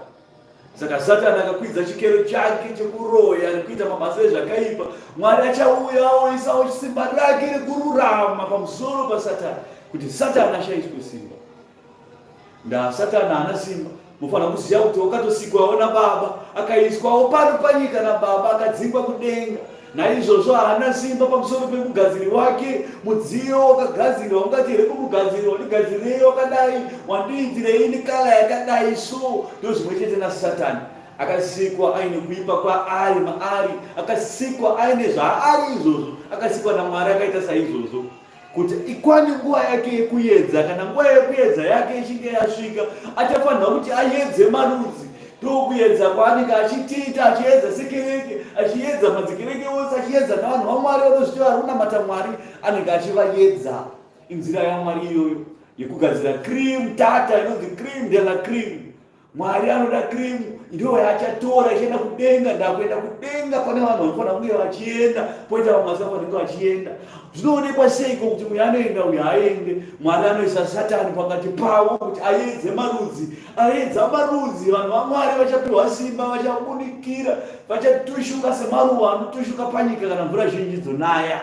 Saka Satani akakwidza chikero chake chekuroya nekuita mabasa ezvakaipa, Mwari achauyawo isawo simba rake rekururama pamusoro paSatani, kuti Satani ashaiswe simba. Satani haana simba. Mufanira kuziva kuti wakatosikwawo naBaba, akaiswawo pano panyika naBaba, akadzingwa kudenga. Naizvozvo haana simba pamusoro pemugadziri wake. Mudziyo wakagadzirwa, ungati here kumugadziri, wandigadzirei wakadai, wandiitirei nekala yakadai. So ndo zvimwe chete naSatani. Akasikwa aine kuipa kwaari maari, akasikwa aine zvaari izvozvo, akasikwa naMwari akaita saizvozvo, kuti ikwane nguva yake yekuedza. Kana nguva yekuedza yake ichinge yasvika, achafanira kuti aedze marudzi. Ndokuedza kwaanenge achitiita, achiedza sekereke, achiedza madzikereke ose, achiedza navanhu vaMwari vanozviti vari kunamata Mwari, anenge achivaedza. Inzira yaMwari iyoyo. yekugadzira cream tata inonzi cream de la cream. Mwari anoda cream ndiyo yachatora ichienda kudenga. Ndakuenda kudenga pane vanhu vanofanira kunge vachienda, poita vamwe vasafanira kunge vachienda. Zvinoonekwa seiko kuti uyu anoenda uyu haende? Mwari anoisa Satani pakati pavo kuti aedze marudzi. Aedza marudzi, vanhu vaMwari vachapiwa simba, vachabunikira, vachatushuka semaruva anotushuka panyika kana mvura zhinji dzonaya.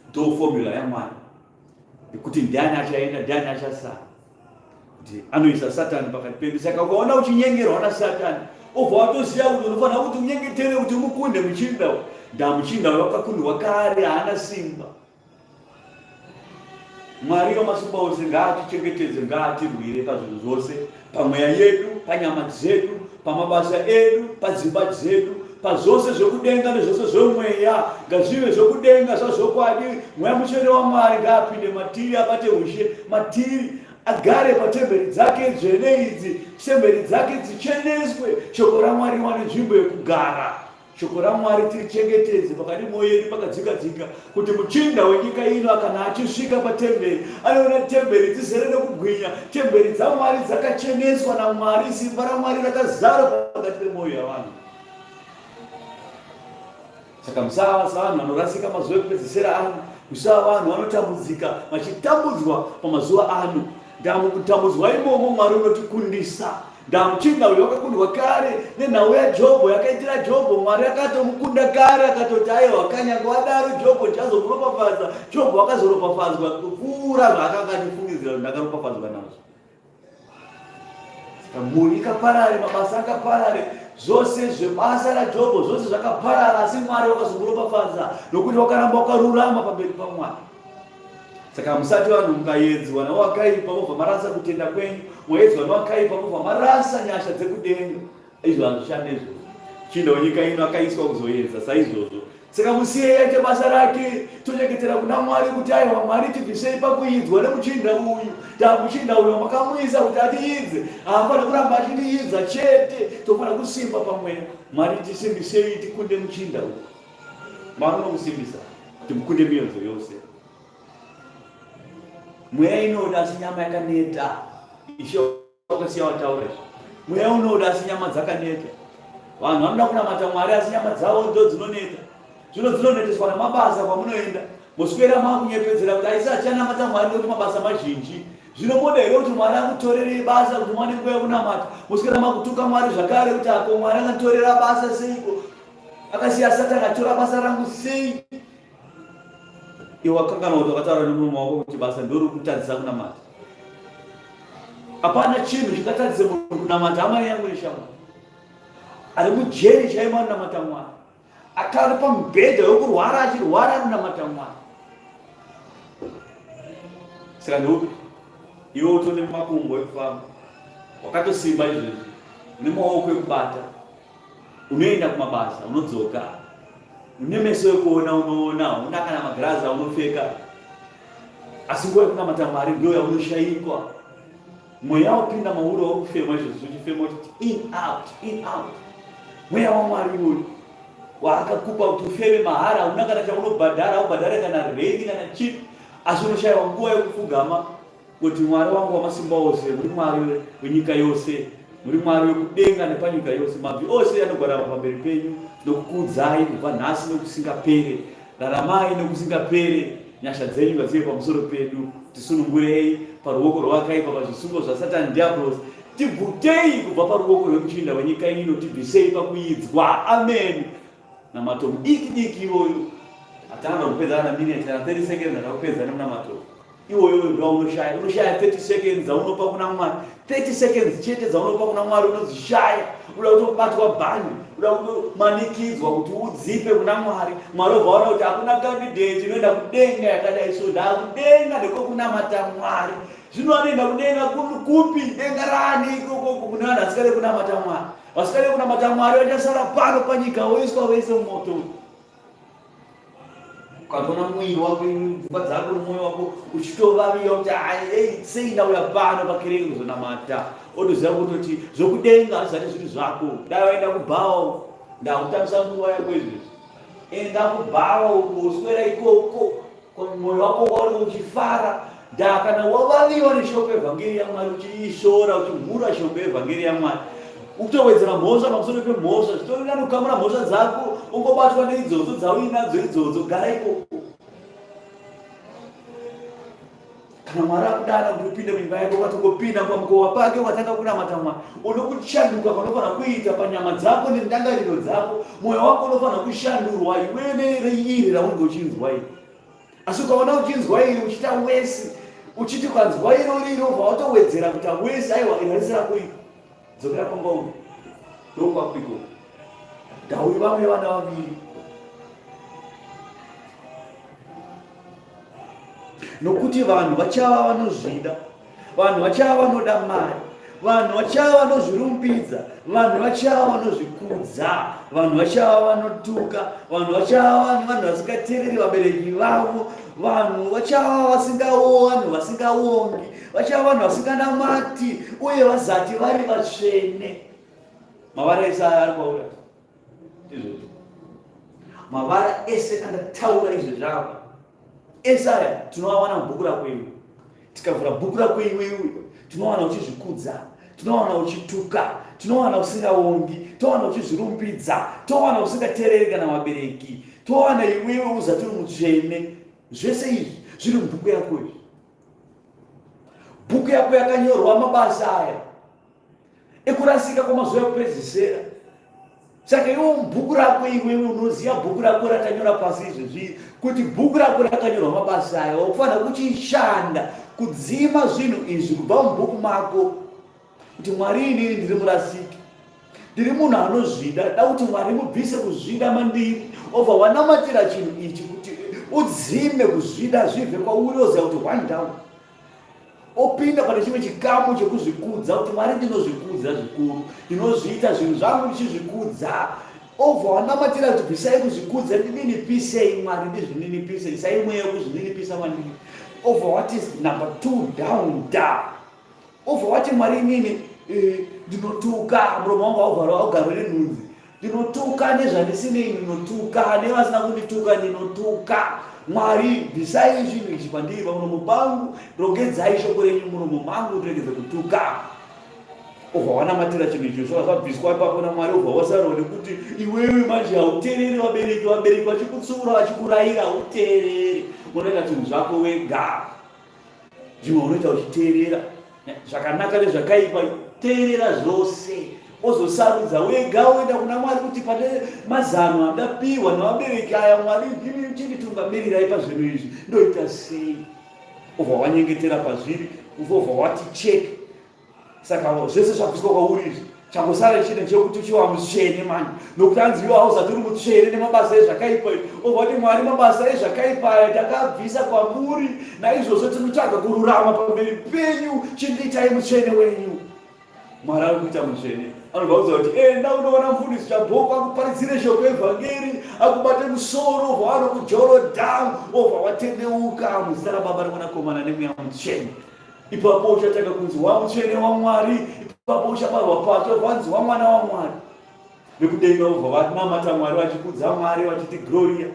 Ndo formula yaMwari yekuti ndiani achaenda, ndiani achasara, kuti anoisa Satani pakati pedu. Saka ukaona uchinyengerwa naSatani, obva watoziva kuti unofanira kuti unyengetere kuti umukunde muchinda. Ndamuchinda wakakundwa kare, haana simba. Mwari wamasimba ose ngaatichengetedze, ngaatirwire pazvinhu zvose, pamweya yedu, panyama dzedu, pamabasa edu, padzimba dzedu, pazvose zvekudenga nezvose zvomweya. Ngazvive zvokudenga zvazvokwadi. Mweya mutsvene waMwari ngaapinde matiri, abate ushe matiri, agare patemberi dzake dzvene idzi, temberi dzake dzicheneswe. Shoko raMwari wane nzvimbo yekugara. Shoko raMwari tirichengetedze pakati mwoyo yedu pakadzika-dzika, kuti muchinda wenyika ino kana achisvika patemberi anoona temberi dzizere nekugwinya, temberi dzaMwari dzakacheneswa naMwari, simba raMwari rakazara pakati pemwoyo yavanhu. Saka musava savanhu vanorasika mazuva ekupedzisira ano, musava vanhu vanotambudzika vachitambudzwa pamazuva ano. Ndamukutambudzwa imomo Mwari unotikundisa. Ndamuchinda uyu wakakundwa kare nenhau yaJobho yakaitira Jobho. Mwari akatomukunda kare, akatoti aiwa kanyanga wadaro Jobho ndichazomuropafadza. Jobho akazoropafadzwa kupfuura zvaakanga achifungidzira kuti ndakaropafadzwa nazvo. Saka mhuri ikaparare, mabasa akaparare, zvose zvebasa raJobho zvose zvakaparara, asi Mwari wakazomuropafadza nokuti wakaramba wakarurama pamberi paMwari. Saka musati vanhu mukaedzwa navakaipa mobva marasa kutenda kwenyu, moedzwa navakaipa mobva marasa nyasha dzekudenga. Izvo hazvishande izvozvo. Chinda wenyika ino akaiswa kuzoedza saizvozvo. Saka musiyei aite basa rake, tonyengetera kuna Mwari kuti aiwa Mwari tibvisei pakuidzwa nemuchinda uyu. Muchinda uyu makamuisa kuti atiidze, haafana kuramba achitiidza chete, tofana kusimba pamweya. Mwari tisimbisei tikunde muchinda uyu. Mwari unokusimbisa kuti mukunde mionzo yose. Mweya inoda asi nyama yakaneta. Isho wakasiya wataura izvo. Mweya unoda asi nyama dzakaneta. Vanhu vanoda kunamata Mwari asi nyama dzavo ndo dzinoneta. Zvino dzinoneteswa namabasa kwamunoenda. Moswera makunyepedzera kuti aisa achanamata Mwari nokuti mabasa mazhinji. Zvino moda here kuti Mwari akutorere basa kuti mwane nguva yokunamata. Moswera makutuka Mwari zvakare kuti ako Mwari akanditorera basa seiko, akasiya Satani atora basa rangu sei. Iwe wakangana kuti wakataura nemuromo wako kuti basa ndori kutadzisa kunamata. Hapana chinhu chikatadzise munhu kunamata. Hama yangu neshamwari ari mujeri chaima anonamata Mwari, akari pamubhedha yokurwara achirwara anonamata Mwari. Saka ndeupi iwe utone makumbo ekufamba, wakatosimba izvezvi, une maoko ekubata, unoenda kumabasa, unodzoka, une meso ekuona unoona, una kana magirazi aunopfeka, asi nguva yekunamata Mwari ndiyo yaunoshayikwa. Mweya wapinda mauro wakufema izvezvi, uchifema kuti in out. Mweya waMwari uyu waakakupa kuti ufeme mahara, una kana chaunobhadhara, ubhadhare kana renti kana chipi, asi unoshayiwa nguva yekufugama kuti Mwari wangu wamasimba ose, muri Mwari wenyika yose, muri Mwari wekudenga nepanyika yose, mabvi ose anogara pamberi penyu, nokukudzai kubva nhasi nokusingapere. Raramai nokusingapere, nyasha dzenyu ngadzive pamusoro pedu. Tisunungurei paruoko rwakaipa, pazvisungo zvaSatani Diablos. Tibvutei kubva paruoko rwemuchinda wenyika ino, tibvisei pakuidzwa. Amen. Namato mudiki iwoyo atanga kupedza na minute na 30 seconds akupedza nemunamato. Iwoyo ndo unoshaya 30 seconds dzaunopa kuna Mwari. 30 seconds chete dzaunopa kuna Mwari unozishaya. Uda kutobatwa bhani, uda kutomanikidzwa kuti udzipe kuna Mwari. Mwari obvaona kuti hakuna candidate inoenda kudenga yakadai, so ndakudenga ndekokunamata Mwari. Zvino anoenda kudenga kupi? Denga rani ikoko kuna vanhu vasikade kunamata Mwari. Vasikade kunamata Mwari vachasara pano panyika, voiswa vese mumoto. Ukatona mwiri wako, pfungwa dzako nemwoyo wako uchitovaviwa kuti sei ndauya pano pakereke kuzonamata. Otoziva kutoti zvokudenga hazvisati zviri zvako. Dai waenda kubhawo, ndakutambisa nguva yako izvezvi. enda kubhawa uko, uswera ikoko, mwoyo wako uri uchifara. Kana wavaliwa neshoko evhangeri yaMwari, uchiishora, uchimhura shoko evhangeri yaMwari, utowedzera mhosva pamusoro pemhosva, zvitorina nokukamura mhosva dzako, ungobatwa neidzodzo dzauinadzo idzodzo, gara ikoko. Kana Mwari akudana kuti upinde muimba yako, ukatongopinda pamukova pake ukatanga kunamata Mwari, unokushanduka kwanofanira kuita panyama dzako nendangariro dzako. Mwoyo wako unofanira kushandurwa iwe neiri raunenge uchinzwa iri. Asi ukaona uchinzwa iri uchita wesi, uchiti ukanzwa iro ubva watowedzera kuita wesi, aiwa irarisira kuita dzokera kwanga uri ndokwakwiko. Ndauyi vamwe vana vaviri, nokuti vanhu vachava vanozvida, vanhu vachava vanoda mari, vanhu vachava vanozvirumbidza, vanhu vachava vanozvikudza, vanhu vachava vanotuka, vanhu vachava vanhu vasingateereri vabereki vavo, vanhu vachava vasingaongi, vachava vanhu vasinganamati uye vazati vari vatsvene. Mavara ese aya ari kwaura izvozvo, mavara ese andataura izvezvi apa ese aya tinoawana mubhuku rako iwe. Tikavhura bhuku rako iwewe tinowana uchizvikudza, tinowana uchituka, tinowana usingaongi, tinowana uchizvirumbidza, tinowana usingateereri kana vabereki, tinowana iwewe uzati uri mutsvene. Zvese izvi zviri mubhuku yako izvi. Bhuku yako yakanyorwa mabasa aya ekurasika kwamazuva ekupedzisira. Saka iwe mubhuku rako iwewe unoziva bhuku rako rakanyora pasi izvezvi kuti bhuku rako rakanyorwa mabasa aya, wakufanira kuchishanda kudzima zvinhu izvi kubva mubhuku mako, kuti Mwari inini ndiri murasiki, ndiri munhu anozvida, da kuti Mwari mubvise kuzvida mandiri, obva wanamatira chinhu ichi kuti udzime kuzvida zvibve kwauri, oziva kuti one down, opinda pane chimwe chikamu chekuzvikudza, kuti Mwari ndinozvikudza zvikuru, ndinozviita zvinhu zvangu ndichizvikudza. Obva wanamatira kuti bvisai kuzvikudza, ndininipisei Mwari, ndizvininipisei, isai mweya wekuzvininipisa mandiri. Obva wati number 2 down. Obva wati Mwari inini ndinotuka, muromo wangu augarwe nenhunzi, ndinotuka nezvandisinei, ndinotuka nevasina kundituka, ndinotuka. Mwari bvisai zvinhu izvi pandiri pamuromo pangu, rongedzai shoko renyu muromo mangu, tiregeze kutuka. Obva wanamatira chinhu icho zvabviswa ipapo naMwari, obva wasarwa nekuti iwewe manje hauteereri vabereki vachikutsura vachikurayira, hauteereri, unoita zvinhu zvako wega. Zvimwe unoita uchiteerera zvakanaka nezvakaipa, teerera zvose, ozosarudza wega, uenda kuna Mwari kuti pane mazano andapiwa navabereki aya, Mwari ndini chinditungamirirai pazvinhu izvi, ndoita sei? Obva wanyengetera pazviri, obva wati cheki. Saka zvese zvabviswa kwauri izvi changosara chine chekuti uchiwa mutsvene manje, nokuti anzi iwe hauzati uri mutsvene nemabasa ezvakaipa. Obva kuti Mwari mabasa ezvakaipa aya takabvisa kwamuri, naizvozvo tinotsvaga kururama pamberi penyu, chindiitai mutsvene wenyu. Mwari ari kuita mutsvene, anobva kuudza kuti enda unoona mufundisi chabhoko akuparidzire shoko evhangeri, akubate musoro, obva wanokujorodhamu, obva watendeuka muzita raBaba neMwanakomana neMweya Mutsvene. Ipapo uchatanga kunzi wamutsvene waMwari, ipapo uchabarwa pacho vanzi wamwana waMwari. Vekudenga obva vanamata Mwari, vachikudza Mwari, vachiti gloria.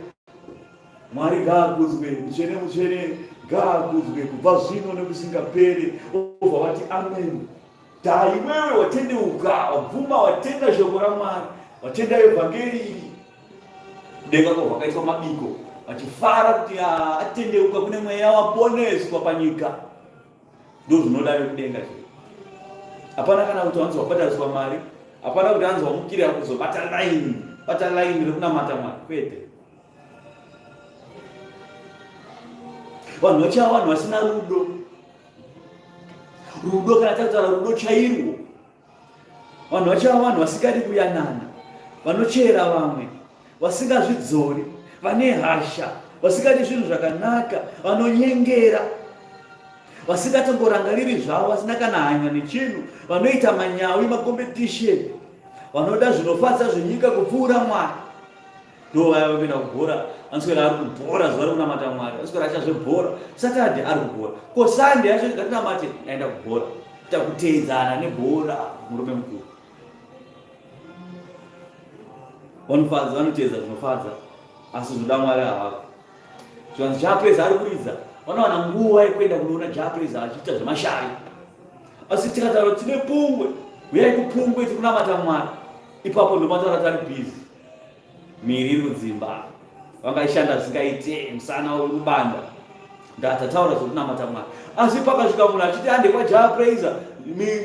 Mwari ngaakudzwe, mutsvene mutsvene ngaakudzwe kubva zvino nekusingaperi. Obva vati amen. Da iwewe watendeuka, wabvuma, watenda shoko raMwari, watenda evhangeri iri. Kudenga kwobva kaitwa mabiko, vachifara kuti atendeuka kune mweya waponeswa panyika. Ndozvinoda vekudenga izvi. Hapana kana kuti wanzi wabhadhariswa mari, hapana kuti wanzi wamukira kuzobata laini rekunamata Mwari, kwete. Vanhu vachava vanhu vasina rudo. Rudo kana takutaura rudo chairwo. Vanhu vachava vanhu vasingadi kuyanana, vanochera vamwe, vasingazvidzori, vane hasha, vasingadi zvinhu zvakanaka, vanonyengera, vasingatongorangariri zvavo, vasina kana hanya nechinhu, vanoita manyawi, makompetition, vanoda zvinofadza zvenyika kupfuura Mwari. Ndo vaya vanoenda kubhora, anoswera ari kubhora zuva rekunamata Mwari, anoswera achazvebhora, Saturday ari kubhora, ko Sunday yacho ngatinamate aenda kubhora, kuita kuteedzana nebhora, murume mukuru. Vanofadza, vanoteedza zvinofadza, asi zvoda Mwari havako. Zvanzi Jahapraiser ari kuridza, vanowana nguva yekuenda kunoona Jahapraiser achiita zvemashari. Asi tikataura tine Pungwe, uyai kuPungwe tikunamata Mwari, ipapo ndomataura tari bhizi. Miri iri kudzimba, vangaishanda zvisingaite, musana uri kubanda, ndatataura zvokunamata Mwari. Asi pakasvika munhu achiti ande kwaJahapraiser,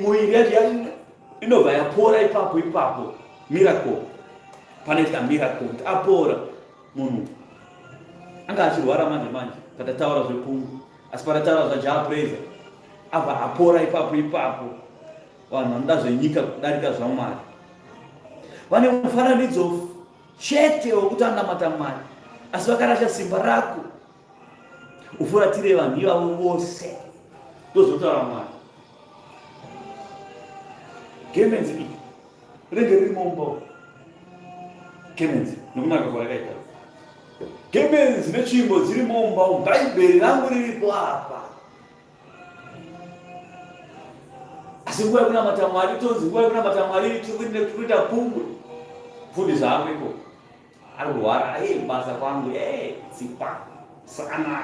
muviri yacho inobva yapora ipapo. Miracle, panoitika miracle kuti apora munhu anga achirwara manje patataura zvepfungwa, asi patataura zvaJahapraiser abva apora ipapo. Vanhu vanoda zvenyika kudarika zvaMwari vane mufananidzo chete wokuti anamata Mwari, asi vakarasha simba rako ufuratire vanhu ivavo vose tozotaura Mwari. Gemenzi iyi renge riri mumba, Gemenzi nokunaka kwarakaita, Gemenzi netsvimbo dziri mumba, Bhaibheri rangu riripo apa. Asi nguva yekunamata Mwari tonzi nguva yekunamata Mwari tikuita Pungwe, fundisa hako iko ari kurwara, basa kwangu tsipa sana.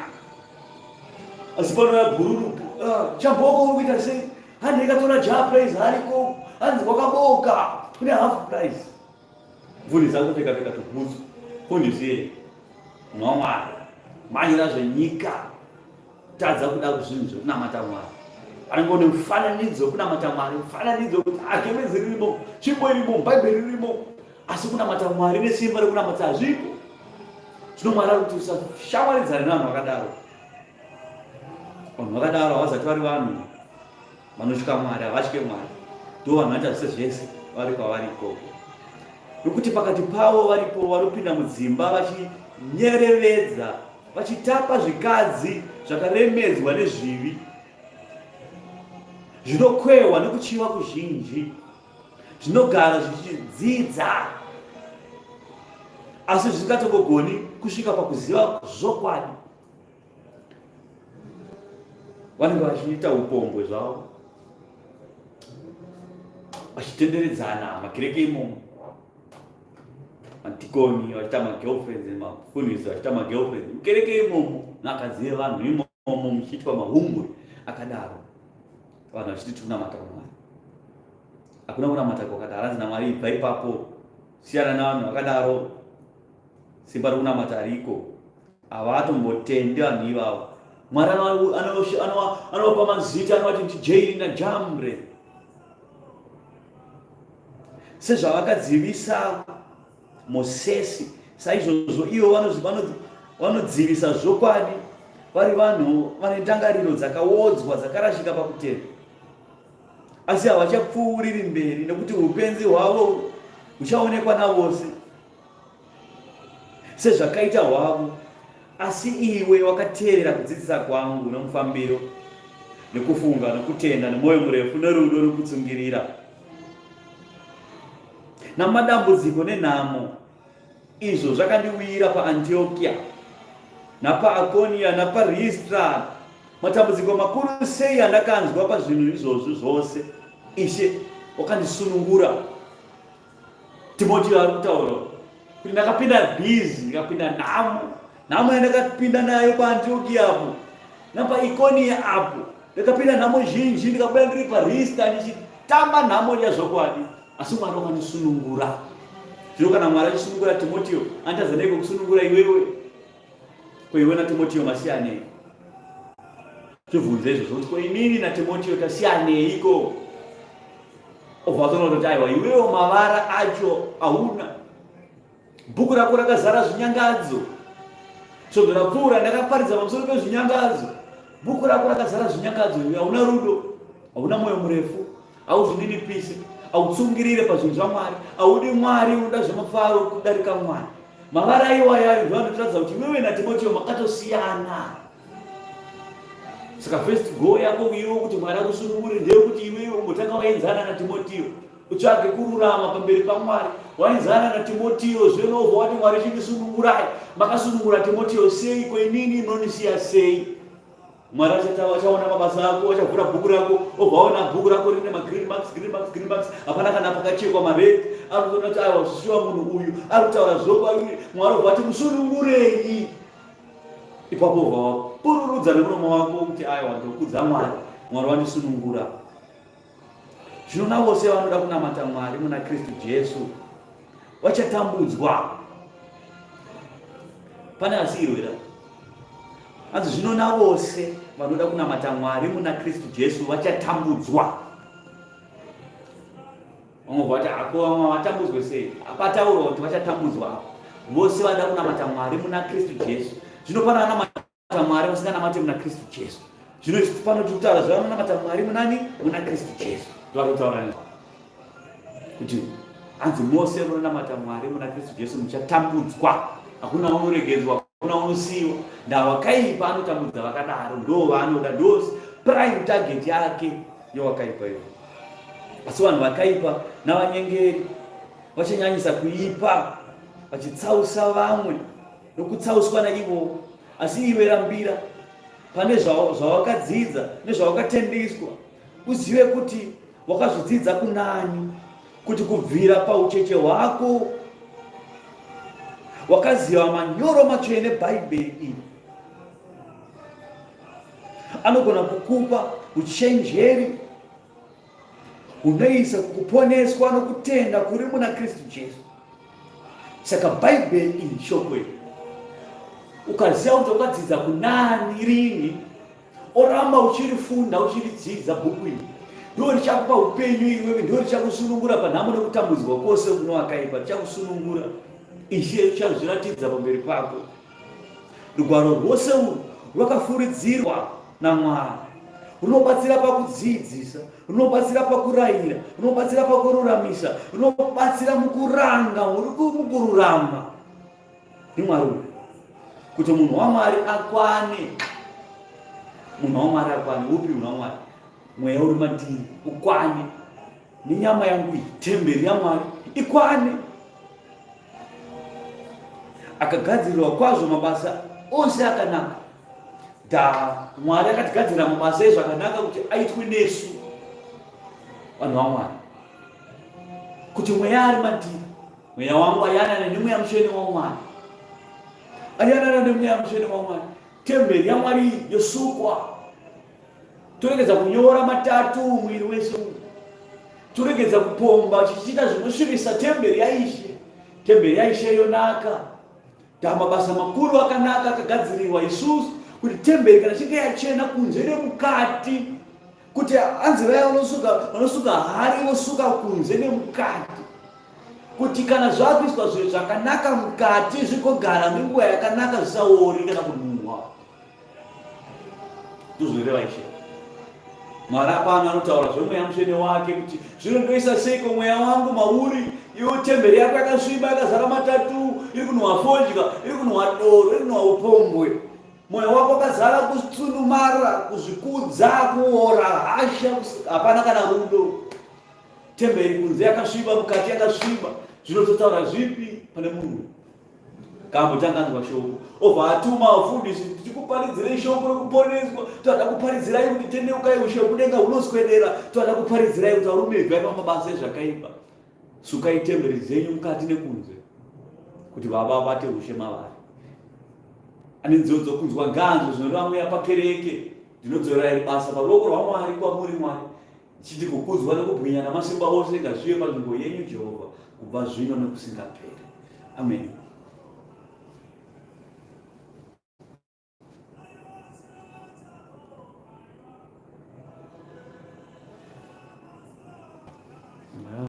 Asi panouya bhururupu, chamboko uri kuita sei? Handi ndikatora Jahapraiser ariko, hanzi kwakaboka kune half price. Fundisa kupfeka tubhutsu, fundisiye mwana waMwari, manyira zvenyika, tadza kuda kuzvinhu zvekunamata Mwari. Anongone mufananidzo kunamata Mwari, mufananidzo kuti Gemenzi ririmo, tsvimbo irimo, Bhaibheri ririmo, asi kunamata Mwari nesimba rekunamata hazvipo. Zvino Mwari ari kuti usashawaridzane nevanhu vakadaro. Vanhu vakadaro havazati vari vanhu vanotya Mwari, havatye Mwari, ndo vanhu vanoita sezvese vari kwavari ikoko. Nokuti pakati pavo varipo vanopinda mudzimba vachinyerevedza, vachitapa zvikadzi zvakaremedzwa nezvivi, zvinokwewa nekuchiva kuzhinji, zvinogara zvichidzidza, asi zvisingatongogoni kusvika pakuziva zvokwadi. Vanenge vachiita upombwe zvavo, vachitenderedzana makereke imomo, madhikoni vachiita magirlfriends, mafundisi vachiita magirlfriends mukereke imomo, nakadzi yevanhu imomo, muchiitwa mahumbwe akadaro. Vanhu vachiti tikunamata Mwari, hakuna kunamata kwakadaro. Hanzi naMwari ibva ipapo, siyana navanhu vakadaro, simba rekunamata hariko, havatombotendi vanhu ivavo. Mwari anovapa mazita, anovati ndiJairi naJambre, sezvavakadzivisa Mosesi, saizvozvo ivo vanodzivisa zvokwadi, vari vanhu vane ndangariro dzakaodzwa, dzakarashika pakutenda, asi havachapfuuriri mberi nekuti upenzi hwavo huchaonekwa navose sezvakaita hwavo. Asi iwe wakateerera kudzidzisa kwangu nomufambiro, nekufunga, nokutenda, nemwoyo murefu, nerudo nokutsungirira, namadambudziko nenhamo, izvo zvakandiwira paAntiokia napaAkonia napaRistra. Matambudziko makuru sei andakanzwa pazvinhu izvozvo zvose. Ishe wakandisunungura. Timoteo ari kutaura kuti ndakapinda bhizi, ndikapinda nhamo yandakapinda nayo paAntiokia apo napaIkonia apo, ndakapinda nhamo zhinji, ndikabuda ndiri paRistra ndichitamba nhamo yazvokwadi, asi Mwari wakandisunungura. Zvino kana Mwari achisunungura Timoteo, andichazoneiko kusunungura iwewe? Ko iwe naTimoteo masiyanei? Tibvunze izvozvo kuti ko inini naTimoteo tasiyaneiko? Obva tonototi aiwa iwewe mavara acho hauna, bhuku rako rakazara zvinyangadzo, svodho rapfuura ndakaparidza pamusoro pezvinyangadzo, bhuku rako rakazara zvinyangadzo, hauna rudo, hauna mwoyo murefu, hauzvininipisi, hautsungirire pazvinhu zvaMwari, haudi Mwari, unoda zvemafaro kudarika Mwari. Mavara iwayayo ndo anotiradza kuti iwewe naTimoteo makatosiyana. Saka first goal yako iwe kuti Mwari akusunungure ndeyekuti iwewe umbotanga waenzana naTimoteo, utsvage kururama pamberi paMwari. Waenzana naTimoteo, zvinobva wati Mwari chikusunungurai. Makasunungura Timoteo sei? Ko inini munondisiya sei? Mwari achaona mabasa ako, achavhura bhuku rako, obvaona bhuku rako rine magreen marks, hapana kana pakachekwa mared. Anoona kuti aiwa zvishuwa munhu uyu ari kutaura zvokwadi. Mwari obva ati musunungurei. Ipapo obva wapururudza nemuromo wako kuti aiwa ndokudza Mwari, Mwari wandisunungura. Zvino vose vanoda kunamata Mwari muna Kristu Jesu vachatambudzwa. Pane asiyirwira anzi zvino vose vanoda kunamata Mwari muna Kristu Jesu vachatambudzwa. Vamwe vati vamwe vatambudzwe sei? Apataurwa kuti vachatambudzwa. Vose vanoda kunamata Mwari muna Kristu Jesu. Zvino pana vanamata Mwari vasinganamati muna Kristu Jesu. Zvino pano tikutaura zvavanamata Mwari munani? Muna Kristu Jesu. Ndokutaura kuti anzi mose vanamata Mwari muna Kristu Jesu muchatambudzwa. Hakuna unoregedzwa, hakuna unosiyiwa. Ndavakaipa anotambudza vakadaro, ndo vanoda, ndo prime target yake yowakaipa iyo. Asi vanhu vakaipa navanyengeri vachanyanyisa kuipa, vachitsausa vamwe nokutsauswa naivo. Asi iwe rambira pane zvawakadzidza nezvawakatendiswa, uzive kuti wakazvidzidza kunani, kuti kubvira paucheche hwako wakaziva manyoro matsvene Bhaibheri iyi. Anogona kukupa uchenjeri hunoisa kuponeswa nokutenda kuri muna Kristu Jesu. Saka Bhaibheri iyi shoko iyi ukaziva kuti wakadzidza kunani rini, oramba uchirifunda uchiridzidza bhuku iyi, ndo richakupa upenyu iwewe, ndo richakusunungura panhamo nekutambudzwa kwose kuno wakaipa, richakusunungura. Izvi richazviratidza pamberi pako. Rugwaro rwose urwu rwakafuridzirwa naMwari. Runobatsira pakudzidzisa, runobatsira pakurayira, runobatsira pakururamisa, runobatsira mukuranga, mukururama. NdiMwari kuti munhu waMwari akwane. Munhu waMwari akwane. Upi munhu waMwari? Mweya uri matiri ukwane. Nenyama yangu iyi, temberi yaMwari ikwane. Akagadzirirwa kwazvo mabasa ose akanaka. Mwari akatigadzira mabasa ezvo akanaka kuti aitwe nesu vanhu vaMwari. Kuti mweya ari matiri, mweya wangu ayanana nemweya mutsvene waMwari, ayanana nemweya mutsvene waMwari. Temberi yaMwari yosukwa. Toregedza kunyora matatu mwiri wese uyu. Toregedza kupomba chichita zvinosvibisa temberi yaIshe. Temberi yaIshe yonaka. Mabasa makuru akanaka akagadzirirwa isusu kuti temberi kana chinge yachena kunze nemukati, kuti anzi vaya vanosuka hari vosuka kunze nemukati, kuti kana zvakuiswa zvinhu zvakanaka mukati zvigogara nenguva yakanaka zvisaori kana kunhuhwa. Ndozvoreva Ishe. Mwari apano anotaura zvemweya mutsvene wake kuti zvino ndoisa seiko mweya wangu mauri, iwo temberi yako yakasviba yakazara matatu, iri kunhuhwa fodya, iri kunhuhwa doro, iri kunhuhwa upombwe. Mwoyo wako wakazara kutsunumara, kuzvikudza, kuora, hasha, hapana kana rudo. Temberi kunze yakasviba, mukati yakasviba. Zvinototaura zvipi pane munhu? Kambotanganzwa shoko, obva atuma vafundisi kuti tikuparidzirei shoko rekuponeswa. Toda kuparidzirai kuti tendeukai ushe kudenga hunoswedera. Toda kuparidzirai kuti varume bvai pamabasa ezvakaipa. Sukai temberi dzenyu mukati nekunze, kuti Baba vabate ushe mavari. Ane nzeve dzokunzwa nganzvo zvinoreva mweya pakereke. Ndinodzorerai basa paruoko rwaMwari kwamuri Mwari, chiti kukudzwa nekubwinya namasimba ose ngazvive panzvimbo yenyu Jehovha, kubva zvino nokusingaperi. Amen.